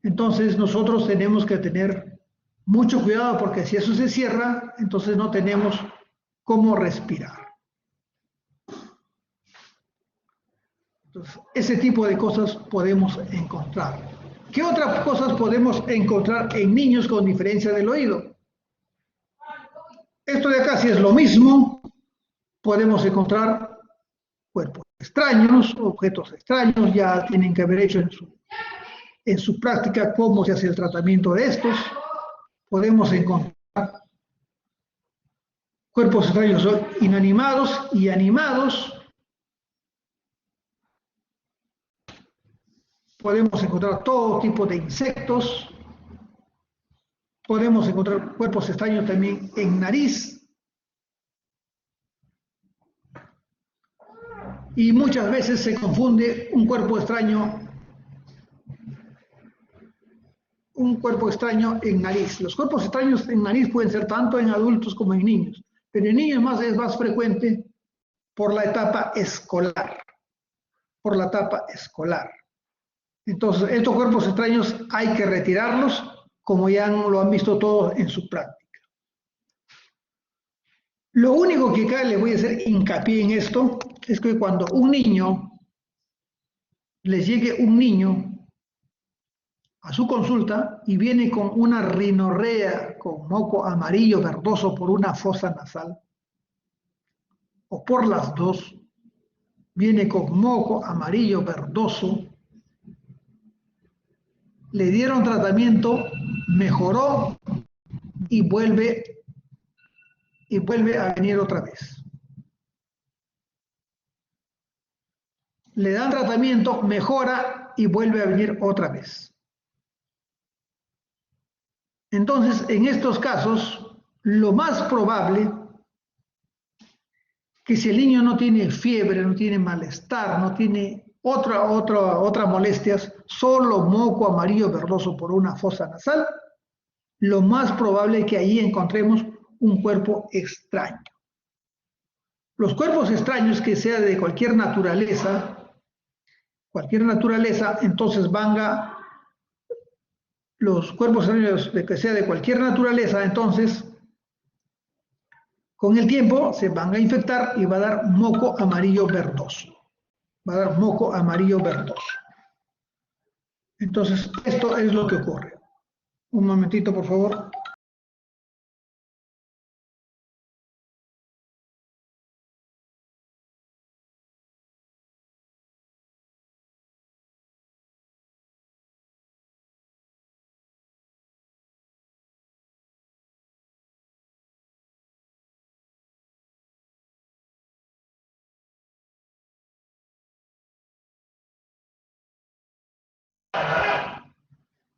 entonces nosotros tenemos que tener mucho cuidado porque si eso se cierra, entonces no tenemos cómo respirar. Entonces, ese tipo de cosas podemos encontrar. ¿Qué otras cosas podemos encontrar en niños con diferencia del oído? Esto de acá sí es lo mismo. Podemos encontrar cuerpos extraños, objetos extraños, ya tienen que haber hecho en su práctica cómo se hace el tratamiento de estos. Podemos encontrar cuerpos extraños inanimados y animados. Podemos encontrar todo tipo de insectos. Podemos encontrar cuerpos extraños también en nariz. Y muchas veces se confunde un cuerpo extraño en nariz. Los cuerpos extraños en nariz pueden ser tanto en adultos como en niños, pero en niños es más frecuente por la etapa escolar. Entonces, estos cuerpos extraños hay que retirarlos, como ya lo han visto todos en su práctica. Lo único que acá le voy a hacer hincapié en esto es que cuando les llegue un niño a su consulta y viene con una rinorrea con moco amarillo verdoso por una fosa nasal, o por las dos, viene con moco amarillo verdoso, le dieron tratamiento, mejoró y vuelve a venir otra vez. Le dan tratamiento, mejora y vuelve a venir otra vez. Entonces, en estos casos, lo más probable que si el niño no tiene fiebre, no tiene malestar, no tiene otras molestias, solo moco amarillo verdoso por una fosa nasal, lo más probable es que ahí encontremos un cuerpo extraño. Los cuerpos extraños que sea de cualquier naturaleza, entonces los cuerpos extraños de que sea de cualquier naturaleza, entonces con el tiempo se van a infectar y va a dar moco amarillo verdoso. Entonces, esto es lo que ocurre. Un momentito, por favor.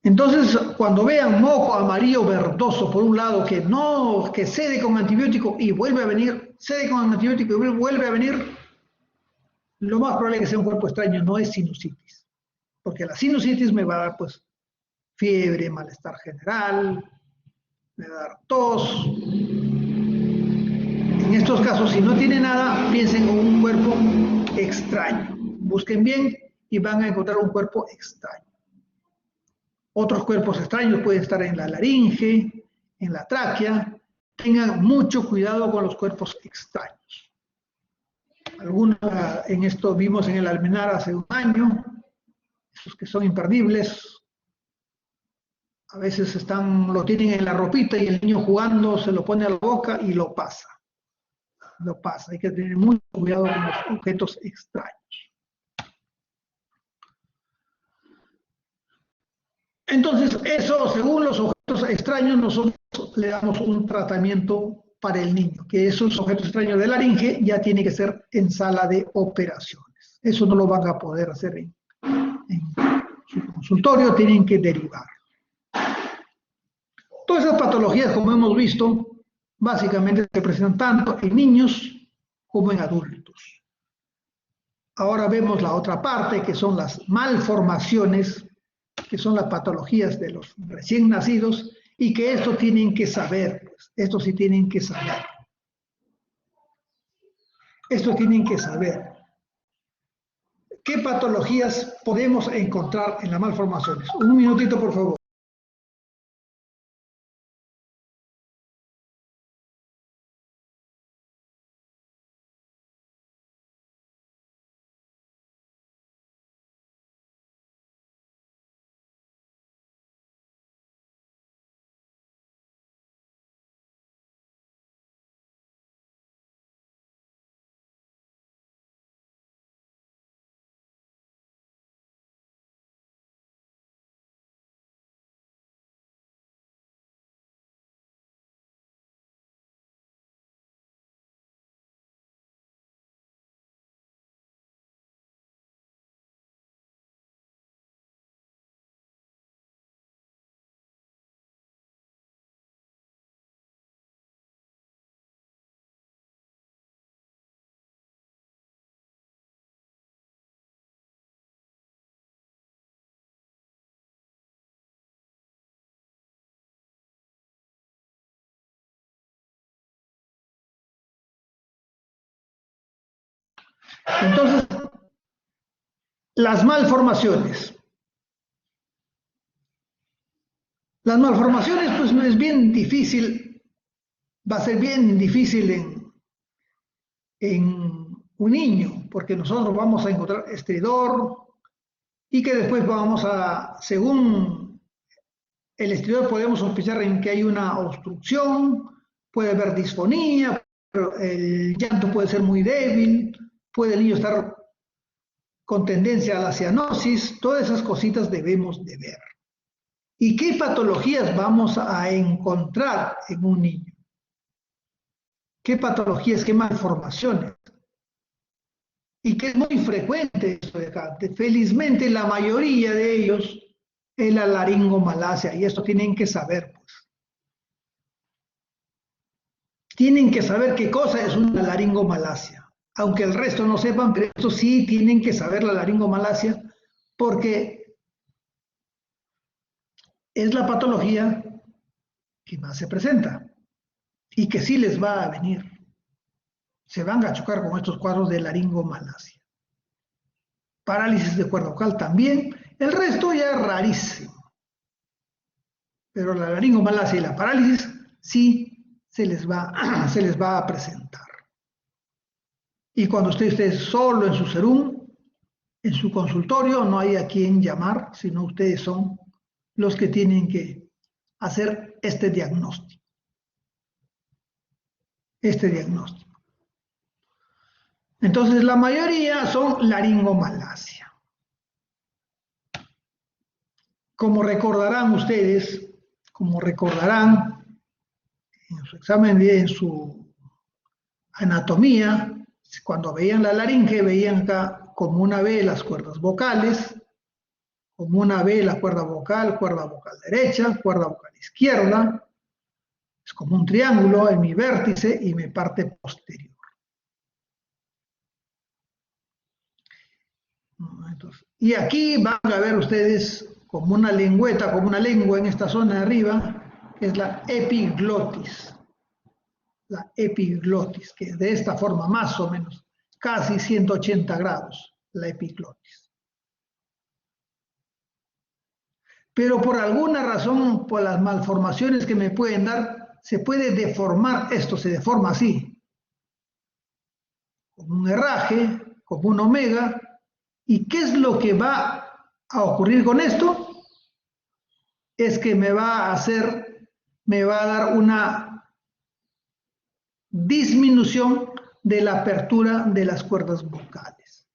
Entonces, cuando vean moco amarillo verdoso por un lado que cede con antibiótico y vuelve a venir, cede con antibiótico y vuelve a venir, lo más probable es que sea un cuerpo extraño, no es sinusitis. Porque la sinusitis me va a dar pues fiebre, malestar general, me va a dar tos. En estos casos, si no tiene nada, piensen en un cuerpo extraño. Busquen bien y van a encontrar un cuerpo extraño. Otros cuerpos extraños pueden estar en la laringe, en la tráquea. Tengan mucho cuidado con los cuerpos extraños. Algunos en esto vimos en el Almenar hace un año, esos que son imperdibles. A veces lo tienen en la ropita y el niño jugando se lo pone a la boca y lo pasa. Lo pasa. Hay que tener mucho cuidado con los objetos extraños. Entonces, eso, según los objetos extraños, nosotros le damos un tratamiento para el niño, que esos objetos extraños de laringe ya tiene que ser en sala de operaciones. Eso no lo van a poder hacer en su consultorio, tienen que derivar. Todas esas patologías, como hemos visto, básicamente se presentan tanto en niños como en adultos. Ahora vemos la otra parte, que son las malformaciones, que son las patologías de los recién nacidos, y que esto tienen que saber, pues, esto sí tienen que saber. Esto tienen que saber. ¿Qué patologías podemos encontrar en las malformaciones? Un minutito, por favor. Entonces, las malformaciones. Las malformaciones, pues es bien difícil, va a ser bien difícil en un niño, porque nosotros vamos a encontrar estridor y que después vamos a, según el estridor, podemos sospechar en que hay una obstrucción, puede haber disfonía, pero el llanto puede ser muy débil, puede el niño estar con tendencia a la cianosis, todas esas cositas debemos de ver. ¿Y qué patologías vamos a encontrar en un niño? ¿Qué patologías, qué malformaciones? Y que es muy frecuente esto de acá. Felizmente la mayoría de ellos es la laringomalacia, y esto tienen que saber, pues. Tienen que saber qué cosa es una laringomalacia. Aunque el resto no sepan, pero esto sí tienen que saber la laringomalacia, porque es la patología que más se presenta y que sí les va a venir. Se van a chocar con estos cuadros de laringomalacia. Parálisis de cuerda vocal también. El resto ya es rarísimo. Pero la laringomalacia y la parálisis sí se les va a presentar. Y cuando esté solo en su serum, en su consultorio, no hay a quien llamar, sino ustedes son los que tienen que hacer este diagnóstico. Entonces, la mayoría son laringomalacia. Como recordarán ustedes, en su examen, en su anatomía, cuando veían la laringe, veían acá como una B las cuerdas vocales, como una V la cuerda vocal derecha, cuerda vocal izquierda. Es como un triángulo en mi vértice y mi parte posterior. Entonces, y aquí van a ver ustedes como una lengüeta, como una lengua en esta zona de arriba, que es la epiglotis. La epiglotis, que es de esta forma más o menos, casi 180 grados, la epiglotis. Pero por alguna razón, por las malformaciones que me pueden dar, se puede deformar esto, se deforma así, como un herraje, como un omega. ¿Y qué es lo que va a ocurrir con esto? Es que me va a dar una disminución de la apertura de las cuerdas vocales.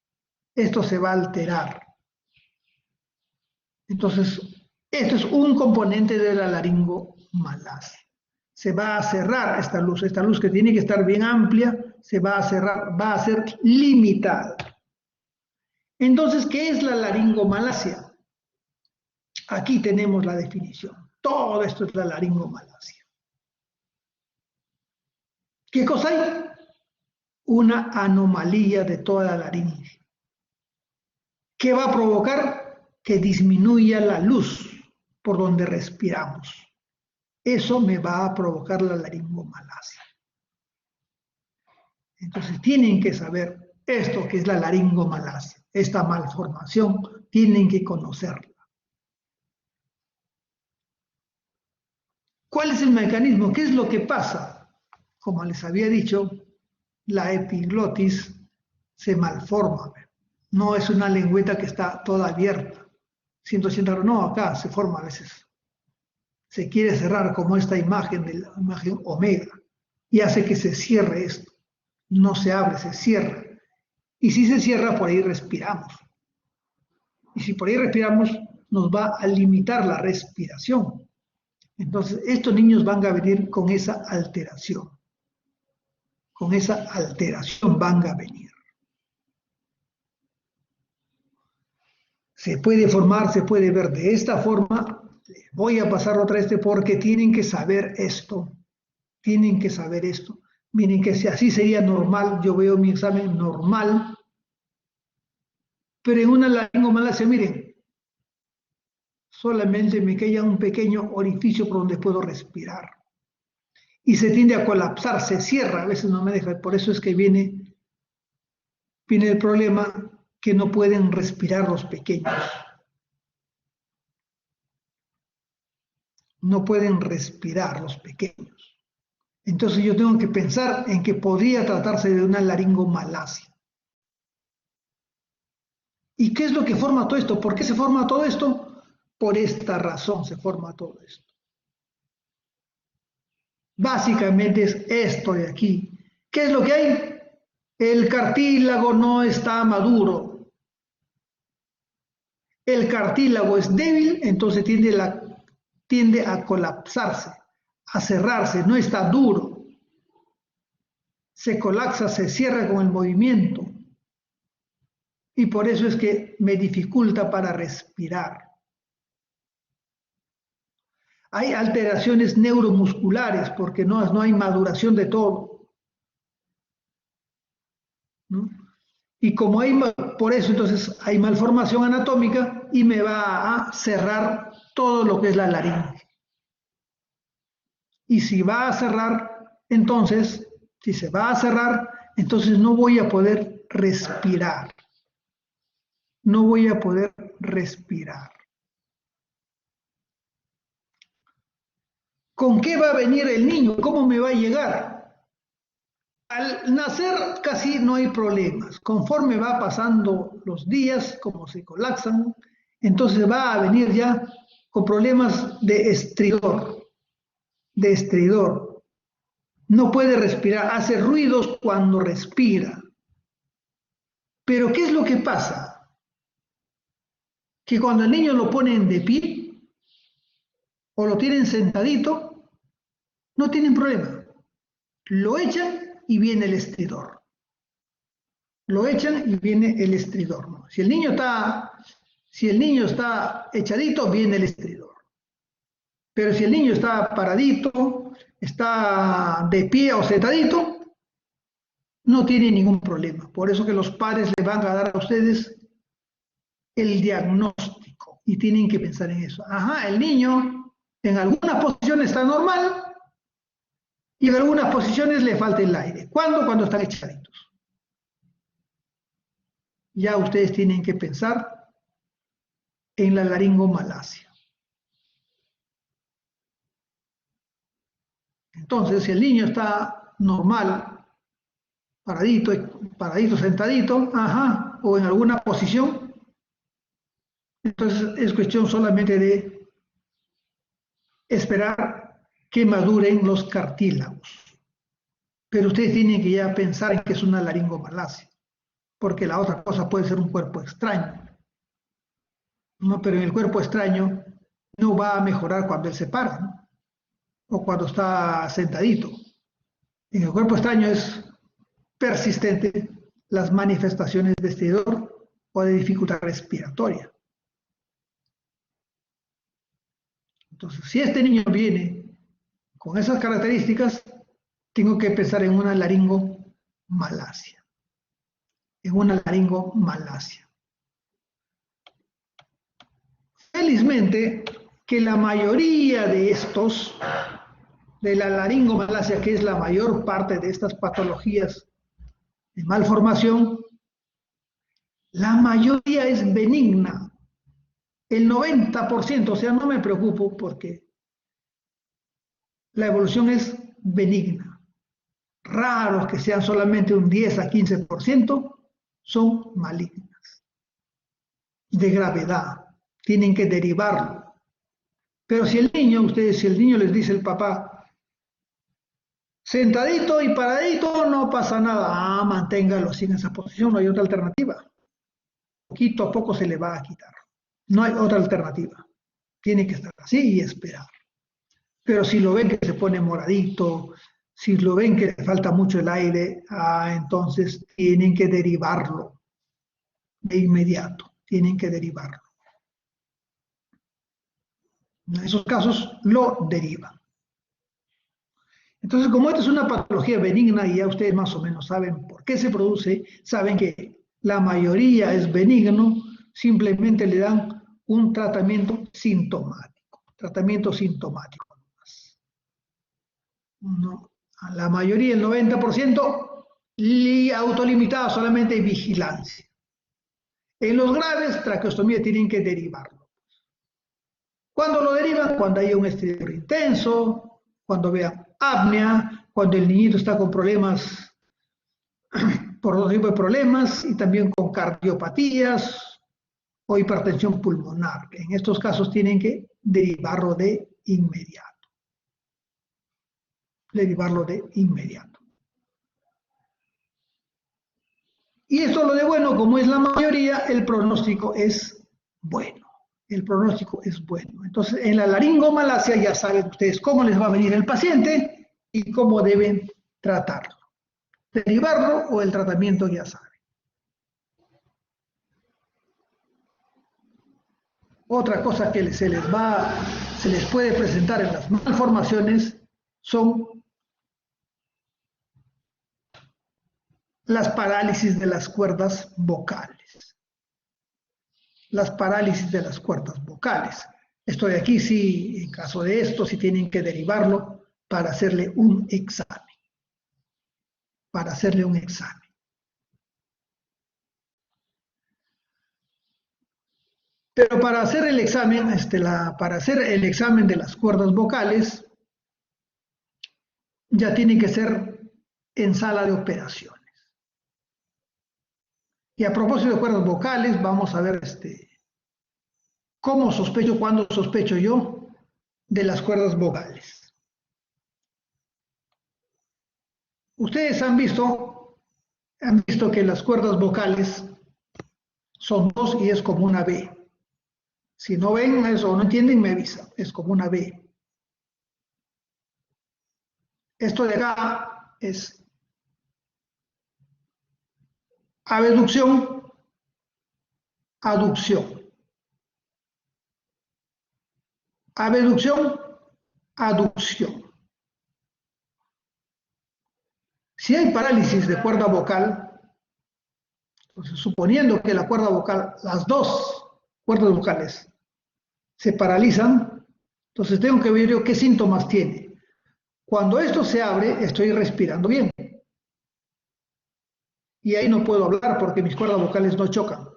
Esto se va a alterar. Entonces, esto es un componente de la laringomalacia. Se va a cerrar esta luz que tiene que estar bien amplia, se va a cerrar, va a ser limitada. Entonces, ¿qué es la laringomalacia? Aquí tenemos la definición. Todo esto es la laringomalacia. ¿Qué cosa hay? Una anomalía de toda la laringe. ¿Qué va a provocar? Que disminuya la luz por donde respiramos. Eso me va a provocar la laringomalacia. Entonces tienen que saber esto que es la laringomalacia, esta malformación, tienen que conocerla. ¿Cuál es el mecanismo? ¿Qué es lo que pasa? Como les había dicho, la epiglotis se malforma. No es una lengüeta que está toda abierta. 180 grados, no, acá se forma a veces. Se quiere cerrar como esta imagen de la imagen omega y hace que se cierre esto. No se abre, se cierra. Y si se cierra, por ahí respiramos. Y si por ahí respiramos, nos va a limitar la respiración. Entonces, estos niños van a venir con esa alteración. Con esa alteración van a venir. Se puede formar, se puede ver de esta forma. Voy a pasar otra vez porque tienen que saber esto. Tienen que saber esto. Miren que si así sería normal, yo veo mi examen normal, pero en una laringomalacia, miren, solamente me queda un pequeño orificio por donde puedo respirar. Y se tiende a colapsar, se cierra, a veces no me deja, por eso es que viene el problema que no pueden respirar los pequeños. No pueden respirar los pequeños. Entonces yo tengo que pensar en que podría tratarse de una laringomalacia. ¿Y qué es lo que forma todo esto? ¿Por qué se forma todo esto? Por esta razón se forma todo esto. Básicamente es esto de aquí. ¿Qué es lo que hay? El cartílago no está maduro. El cartílago es débil, entonces tiende a colapsarse, a cerrarse, no está duro. Se colapsa, se cierra con el movimiento. Y por eso es que me dificulta para respirar. Hay alteraciones neuromusculares porque no hay maduración de todo. ¿No? Y como por eso entonces hay malformación anatómica y me va a cerrar todo lo que es la laringe. Y si va a cerrar, entonces, si se va a cerrar, entonces no voy a poder respirar. No voy a poder respirar. ¿Con qué va a venir el niño? ¿Cómo me va a llegar? Al nacer casi no hay problemas. Conforme va pasando los días, como se colapsan, entonces va a venir ya con problemas de estridor. No puede respirar, hace ruidos cuando respira. Pero ¿qué es lo que pasa? Que cuando al niño lo ponen de pie o lo tienen sentadito, no tienen problema. Lo echan y viene el estridor. Lo echan y viene el estridor. ¿No? Si el niño está Si el niño está echadito, viene el estridor. Pero si el niño está paradito, está de pie o sentadito, no tiene ningún problema. Por eso que los padres le van a dar a ustedes el diagnóstico y tienen que pensar en eso. Ajá, el niño en algunas posiciones está normal y en algunas posiciones le falta el aire. ¿Cuándo? Cuando están echaditos. Ya ustedes tienen que pensar en la laringomalacia. Entonces, si el niño está normal, paradito, paradito, sentadito, ajá, o en alguna posición, entonces es cuestión solamente de esperar que maduren los cartílagos. Pero ustedes tienen que ya pensar en que es una laringomalacia, porque la otra cosa puede ser un cuerpo extraño. ¿No? Pero en el cuerpo extraño no va a mejorar cuando él se para, ¿no? O cuando está sentadito. En el cuerpo extraño es persistente las manifestaciones de estridor o de dificultad respiratoria. Entonces, si este niño viene con esas características, tengo que pensar en una laringomalacia. En una laringomalacia. Felizmente, que la mayoría de estos, de la laringomalacia, que es la mayor parte de estas patologías de malformación, la mayoría es benigna. El 90%, o sea, no me preocupo porque la evolución es benigna. Raros que sean solamente un 10 a 15% son malignas, de gravedad. Tienen que derivarlo. Pero si el niño, si el niño les dice el papá, sentadito y paradito, no pasa nada. Ah, manténgalo así en esa posición, no hay otra alternativa. Poquito a poco se le va a quitar. No hay otra alternativa. Tiene que estar así y esperar. Pero si lo ven que se pone moradito, si lo ven que le falta mucho el aire, entonces tienen que derivarlo de inmediato. Tienen que derivarlo. En esos casos lo derivan. Entonces, como esta es una patología benigna y ya ustedes más o menos saben por qué se produce, saben que la mayoría es benigno, simplemente le dan un tratamiento sintomático. Tratamiento sintomático. No, a la mayoría, el 90%, autolimitado solamente vigilancia. En los graves, traqueostomía tienen que derivarlo. ¿Cuándo lo derivan? Cuando haya un estridor intenso, cuando vean apnea, cuando el niñito está con problemas, por otro tipo de problemas, y también con cardiopatías o hipertensión pulmonar. En estos casos tienen que derivarlo de inmediato. Derivarlo de inmediato. Y esto lo de bueno, como es la mayoría, el pronóstico es bueno. El pronóstico es bueno. Entonces, en la laringomalacia ya saben ustedes cómo les va a venir el paciente y cómo deben tratarlo. Derivarlo o el tratamiento ya saben. Otra cosa que se les puede presentar en las malformaciones son las parálisis de las cuerdas vocales. Las parálisis de las cuerdas vocales. Esto de aquí sí, en caso de esto, sí tienen que derivarlo para hacerle un examen. Para hacerle un examen. Pero para hacer el examen, para hacer el examen de las cuerdas vocales, ya tiene que ser en sala de operaciones. Y a propósito de cuerdas vocales, vamos a ver cómo sospecho, cuándo sospecho yo de las cuerdas vocales. Ustedes han visto que las cuerdas vocales son dos y es como una B. Si no ven eso o no entienden, me avisan. Es como una B. Esto de acá es abducción, aducción. abducción, aducción. Si hay parálisis de cuerda vocal, entonces, suponiendo que la cuerda vocal, las dos cuerdas vocales se paralizan, entonces tengo que ver yo qué síntomas tiene. Cuando esto se abre, estoy respirando bien. Y ahí no puedo hablar porque mis cuerdas vocales no chocan.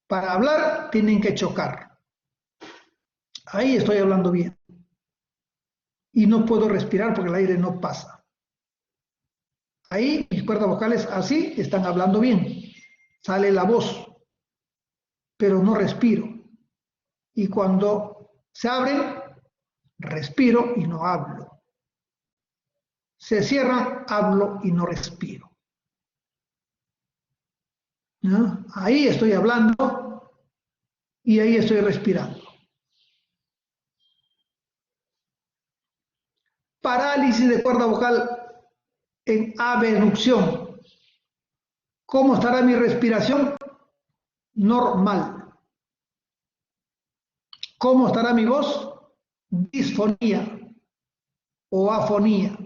Para hablar tienen que chocar. Ahí estoy hablando bien. Y no puedo respirar porque el aire no pasa. Ahí mis cuerdas vocales así están hablando bien. Sale la voz, pero no respiro. Y cuando se abren, respiro y no hablo. Se cierran, hablo y no respiro. ¿No? Ahí estoy hablando y ahí estoy respirando. Parálisis de cuerda vocal en abducción. ¿Cómo estará mi respiración? Normal. ¿Cómo estará mi voz? Disfonía o afonía.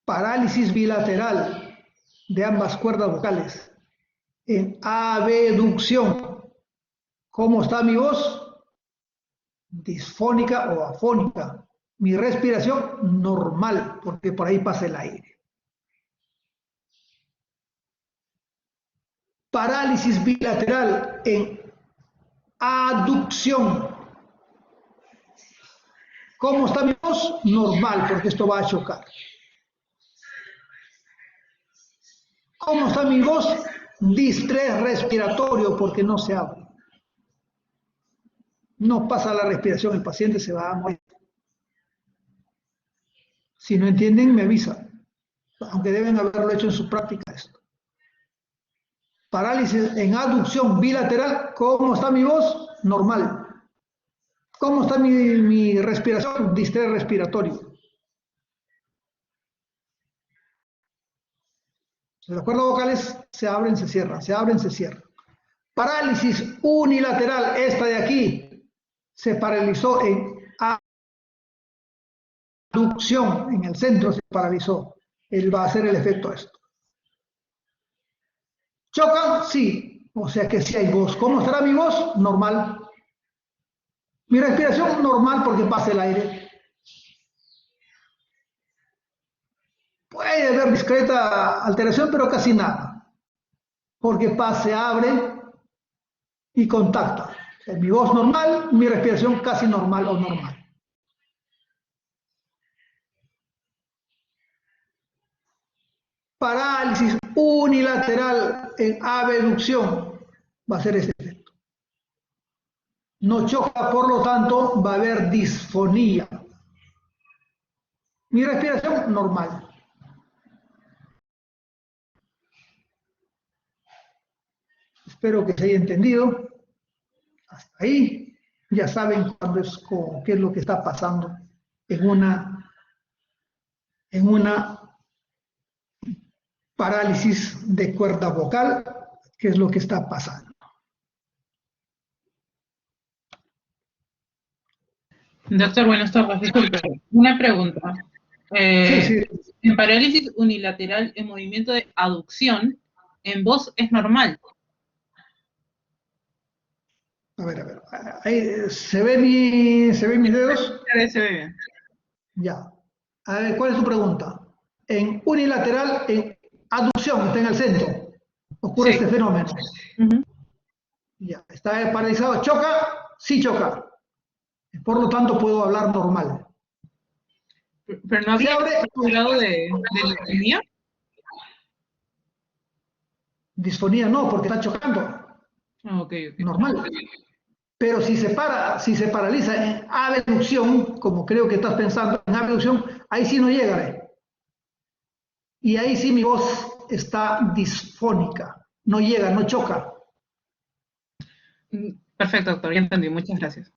Parálisis bilateral de ambas cuerdas vocales en abducción. ¿Cómo está mi voz? Disfónica o afónica. Mi respiración normal, porque por ahí pasa el aire. Parálisis bilateral en aducción. ¿Cómo está mi voz? Normal, porque esto va a chocar. ¿Cómo está mi voz? Distrés respiratorio, porque no se abre. No pasa la respiración, el paciente se va a morir. Si no entienden, me avisan. Aunque deben haberlo hecho en su práctica esto. Parálisis en aducción bilateral. ¿Cómo está mi voz? Normal. ¿Cómo está mi respiración? Distrés respiratorio. Las cuerdas vocales se abren, se cierran, se abren, se cierran. Parálisis unilateral, esta de aquí, se paralizó en aducción, en el centro se paralizó. Él va a hacer el efecto a esto. ¿Chocan? Sí. O sea que sí hay voz. ¿Cómo estará mi voz? Normal. Mi respiración normal porque pasa el aire. Puede haber discreta alteración, pero casi nada. Porque pasa, se abre y contacta. O sea, mi voz normal, mi respiración casi normal o normal. Parálisis unilateral en abducción va a ser ese efecto. No choca, por lo tanto, va a haber disfonía. Mi respiración normal. Espero que se haya entendido. Hasta ahí ya saben qué es lo que está pasando en una parálisis de cuerda vocal, qué es lo que está pasando. Doctor, buenas tardes. Disculpe, una pregunta. Sí. En parálisis unilateral, el movimiento de aducción en voz es normal. A ver. Ahí, ¿se ven mis dedos? Se ve bien. Ya. A ver, ¿cuál es tu pregunta? En unilateral, en aducción, está en el centro. Ocurre este fenómeno. Ya, está paralizado. ¿Choca? Sí choca. Por lo tanto, puedo hablar normal. ¿Pero no habría un grado de disfonía? Disfonía no, porque está chocando. Okay. Normal. Pero si se paraliza en abducción, como creo que estás pensando en abducción, ahí sí no llega. Y ahí sí mi voz está disfónica. No llega, no choca. Perfecto, doctor, ya entendí. Muchas gracias.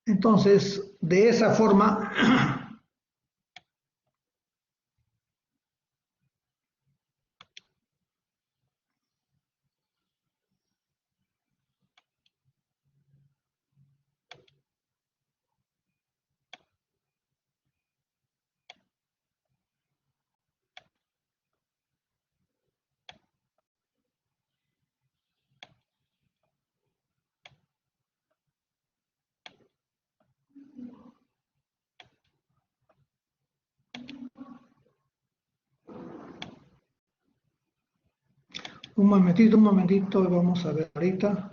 Entonces, de esa forma, Un momentito, vamos a ver ahorita.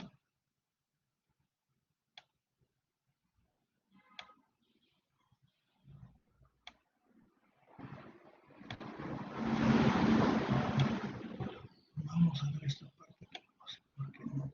Vamos a ver esta parte aquí, no sé por qué no.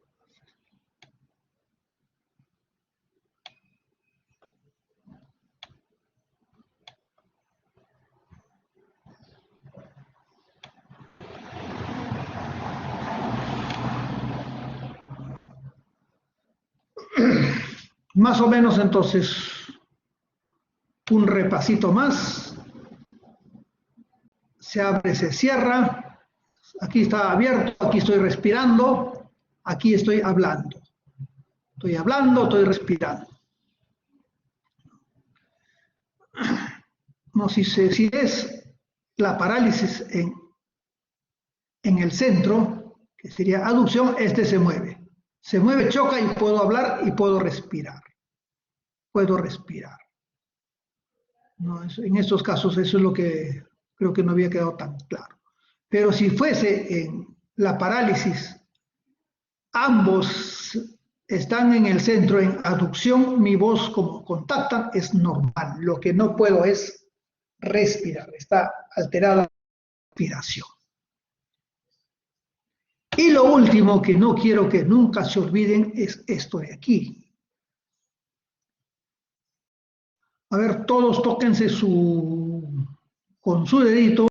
Más o menos entonces, un repasito más. Se abre, se cierra. Aquí está abierto, aquí estoy respirando, aquí estoy hablando. Estoy hablando, estoy respirando. No, si es la parálisis en el centro, que sería aducción, este se mueve. Se mueve, choca y puedo hablar y puedo respirar. Puedo respirar. No, en estos casos eso es lo que creo que no había quedado tan claro. Pero si fuese en la parálisis, ambos están en el centro, en aducción, mi voz como contactan es normal. Lo que no puedo es respirar, está alterada la respiración. Y lo último que no quiero que nunca se olviden es esto de aquí. A ver, todos tóquense con su dedito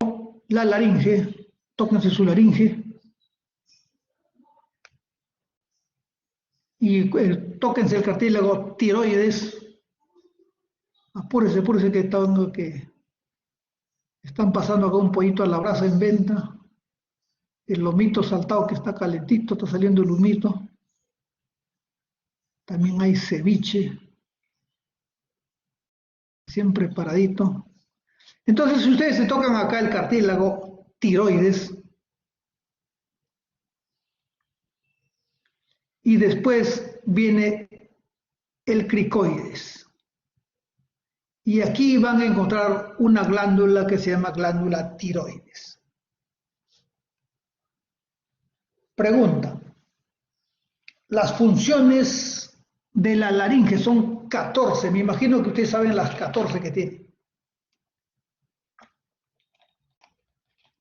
la laringe, tóquense su laringe y tóquense el cartílago tiroides. Apúrese que están pasando acá un pollito a la brasa en venta. El lomito saltado que está calentito, está saliendo el humito. También hay ceviche, siempre paradito. Entonces, si ustedes se tocan acá el cartílago tiroides y después viene el cricoides. Y aquí van a encontrar una glándula que se llama glándula tiroides. Pregunta. Las funciones de la laringe son 14. Me imagino que ustedes saben las 14 que tiene.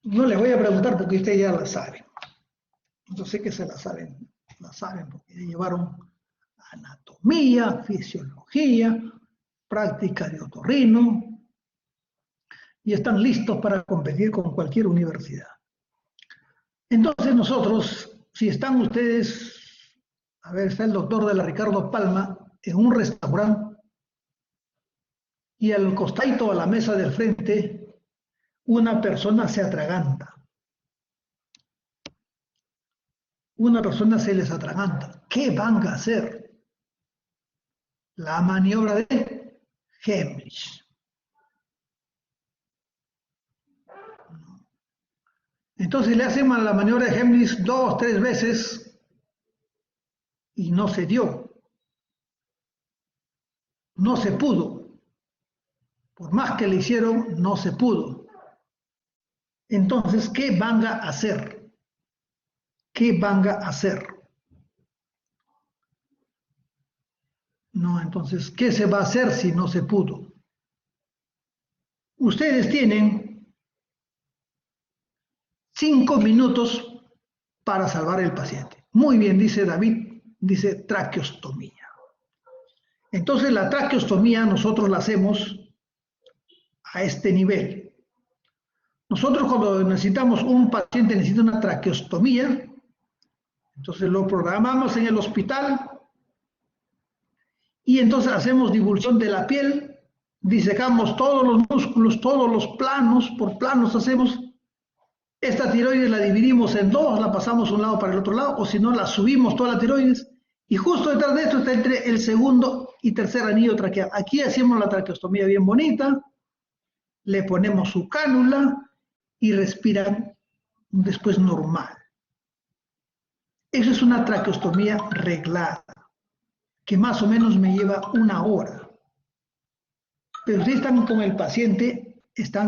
No les voy a preguntar porque ustedes ya las saben. Yo sé que se las saben porque ya llevaron anatomía, fisiología, práctica de otorrino y están listos para competir con cualquier universidad. Entonces nosotros, si están ustedes, a ver, está el doctor de la Ricardo Palma en un restaurante y al costadito a la mesa del frente una persona se atraganta. Una persona se les atraganta. ¿Qué van a hacer? La maniobra de Heimlich. Entonces le hacen la maniobra de Heimlich 2 o 3 veces y no se dio. No se pudo. Por más que le hicieron, no se pudo. Entonces, ¿qué van a hacer? ¿Qué van a hacer? No, entonces, ¿qué se va a hacer si no se pudo? Ustedes tienen 5 minutos para salvar el paciente. Muy bien, dice David, dice traqueostomía. Entonces, la traqueostomía nosotros la hacemos a este nivel. Nosotros cuando necesitamos, un paciente necesita una traqueostomía, entonces lo programamos en el hospital y entonces hacemos divulsión de la piel, disecamos todos los músculos, todos los planos, por planos hacemos. Esta tiroides la dividimos en dos, la pasamos de un lado para el otro lado, o si no la subimos toda la tiroides, y justo detrás de esto está entre el segundo y tercer anillo traqueal. Aquí hacemos la traqueostomía bien bonita, le ponemos su cánula y respiran después normal. Eso es una traqueostomía reglada, que más o menos me lleva 1 hora. Pero ustedes están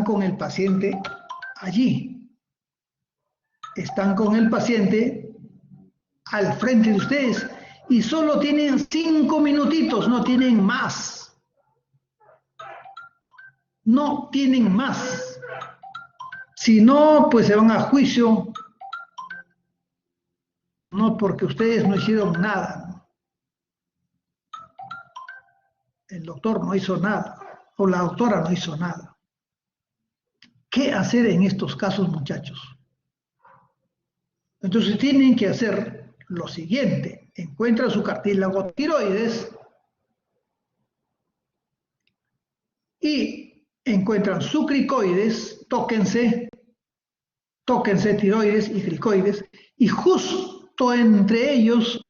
con el paciente allí. están con el paciente al frente de ustedes y solo tienen 5 minutitos, no tienen más. No tienen más. Si no, pues se van a juicio. No, porque ustedes no hicieron nada. El doctor no hizo nada, o la doctora no hizo nada. ¿Qué hacer en estos casos, muchachos? Entonces tienen que hacer lo siguiente. Encuentran su cartílago tiroides y encuentran su cricoides, tóquense tiroides y cricoides, y justo entre ellos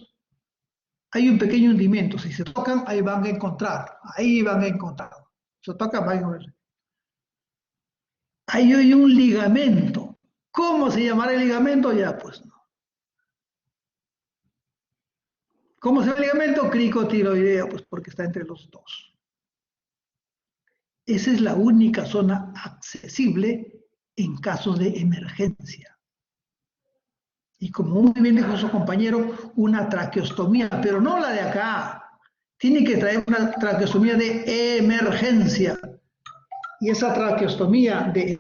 hay un pequeño hundimiento. Si se tocan, ahí van a encontrar. Se tocan, van a ver. Ahí hay un ligamento. ¿Cómo se llamará el ligamento? Ya, pues no. ¿Cómo se llama el ligamento? Cricotiroideo, pues porque está entre los dos. Esa es la única zona accesible en casos de emergencia. Y como muy bien dijo su compañero, una traqueostomía, pero no la de acá. Tiene que traer una traqueostomía de emergencia. Y esa traqueostomía de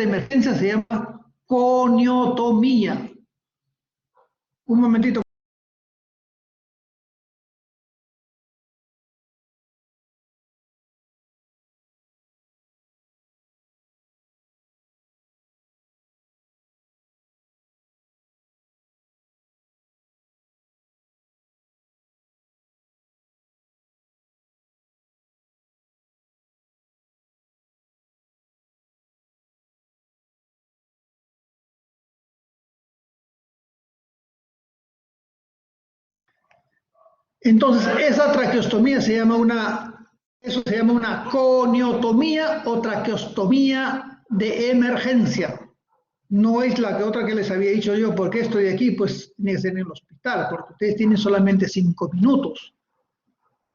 emergencia se llama coniotomía. Un momentito. Entonces, esa traqueostomía se llama una coniotomía o traqueostomía de emergencia. No es la otra que les había dicho yo, porque estoy aquí, pues tiene que ser en el hospital, porque ustedes tienen solamente 5 minutos.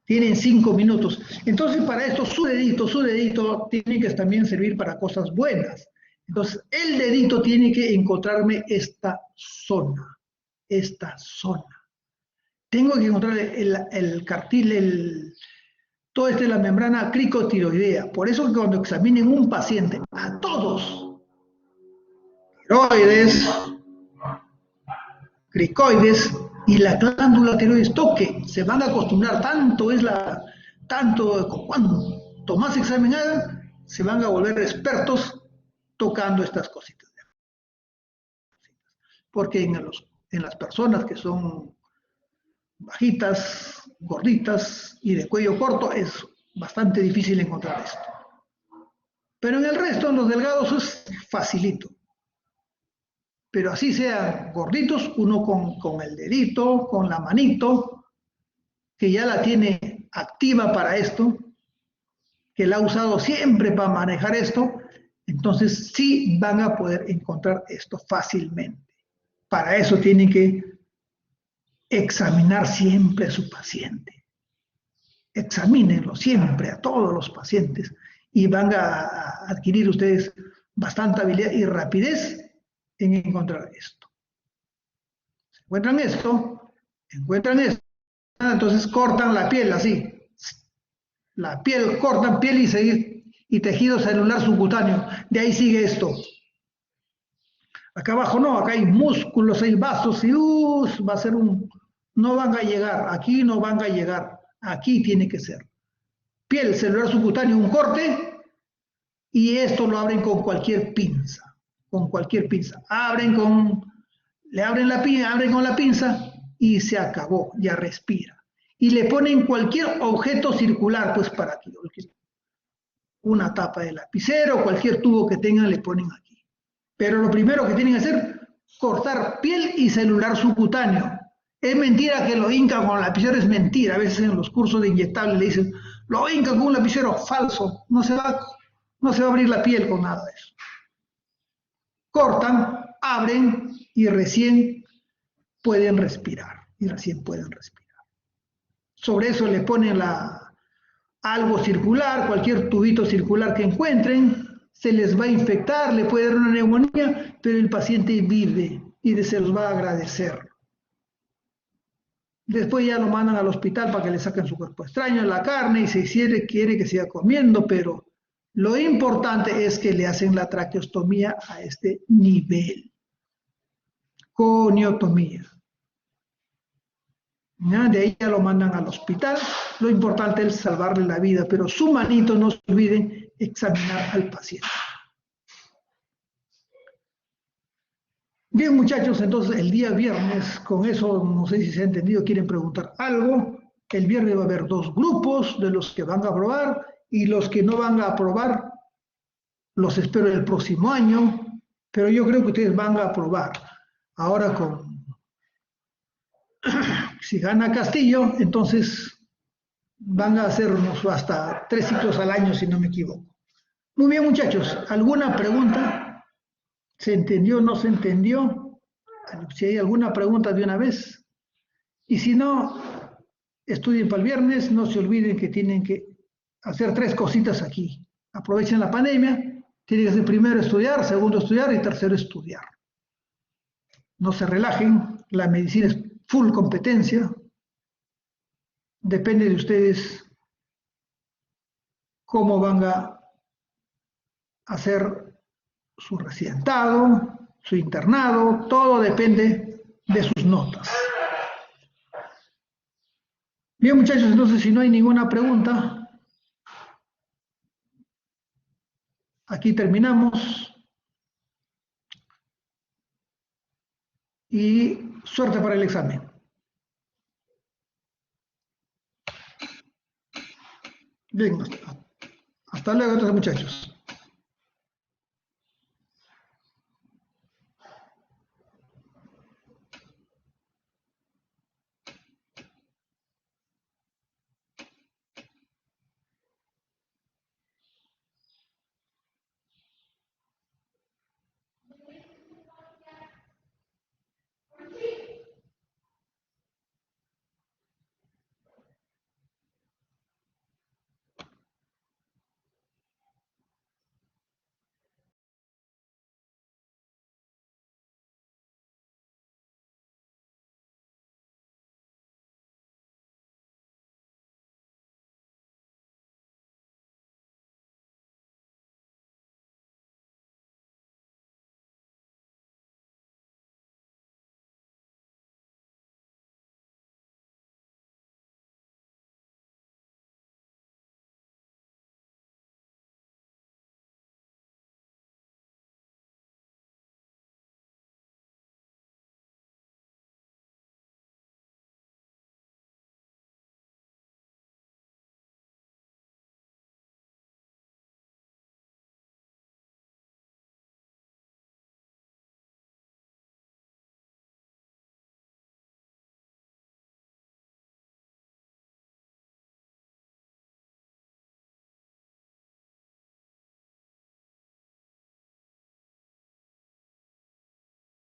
Tienen 5 minutos. Entonces, para esto, su dedito tiene que también servir para cosas buenas. Entonces, el dedito tiene que encontrarme esta zona. Tengo que encontrar el cartil, todo la membrana cricotiroidea. Por eso que cuando examinen un paciente, a todos, tiroides, cricoides y la glándula tiroides toque, se van a acostumbrar, cuanto más examen hagan, se van a volver expertos tocando estas cositas. Porque en las personas que son bajitas, gorditas y de cuello corto es bastante difícil encontrar esto. Pero en el resto, en los delgados, es facilito. Pero así sean gorditos, uno con el dedito, con la manito, que ya la tiene activa para esto, que la ha usado siempre para manejar esto, entonces sí van a poder encontrar esto fácilmente. Para eso tienen que examinar siempre a su paciente. Examínenlo siempre a todos los pacientes y van a adquirir ustedes bastante habilidad y rapidez en encontrar esto. Si encuentran esto, entonces cortan la piel así. La piel, cortan piel y tejido celular subcutáneo. De ahí sigue esto. Acá abajo no, acá hay músculos, hay vasos y va a ser no van a llegar, aquí no van a llegar, aquí tiene que ser. Piel, celular subcutáneo, un corte y esto lo abren con cualquier pinza. Abren con la pinza y se acabó, ya respira. Y le ponen cualquier objeto circular, pues para aquí. Una tapa de lapicero, cualquier tubo que tengan le ponen aquí. Pero lo primero que tienen que hacer, cortar piel y celular subcutáneo. Es mentira que lo hincan con lapicero, es mentira. A veces en los cursos de inyectables le dicen, lo hincan con un lapicero, falso. No se va a abrir la piel con nada de eso. Cortan, abren y recién pueden respirar. Sobre eso le ponen algo circular, cualquier tubito circular que encuentren, se les va a infectar, le puede dar una neumonía, pero el paciente vive y se los va a agradecer. Después ya lo mandan al hospital para que le saquen su cuerpo extraño, la carne, y si quiere que siga comiendo, pero lo importante es que le hacen la traqueostomía a este nivel. Coniotomía. ¿Ya? De ahí ya lo mandan al hospital. Lo importante es salvarle la vida, pero su manito, no se olviden examinar al paciente. Bien, muchachos, entonces el día viernes, con eso no sé si se ha entendido, quieren preguntar algo. El viernes va a haber 2 grupos de los que van a aprobar y los que no van a aprobar, los espero el próximo año, pero yo creo que ustedes van a aprobar. Ahora si gana Castillo, entonces van a hacernos hasta 3 ciclos al año, si no me equivoco. Muy bien, muchachos, ¿alguna pregunta? ¿Se entendió o no se entendió? Si hay alguna pregunta de una vez. Y si no, estudien para el viernes, no se olviden que tienen que hacer 3 cositas aquí. Aprovechen la pandemia, tienen que hacer primero estudiar, segundo estudiar y tercero estudiar. No se relajen, la medicina es full competencia. Depende de ustedes cómo van a hacer su residentado, su internado, todo depende de sus notas. Bien, muchachos, entonces si no hay ninguna pregunta, aquí terminamos. Y suerte para el examen. Bien, hasta luego, muchachos.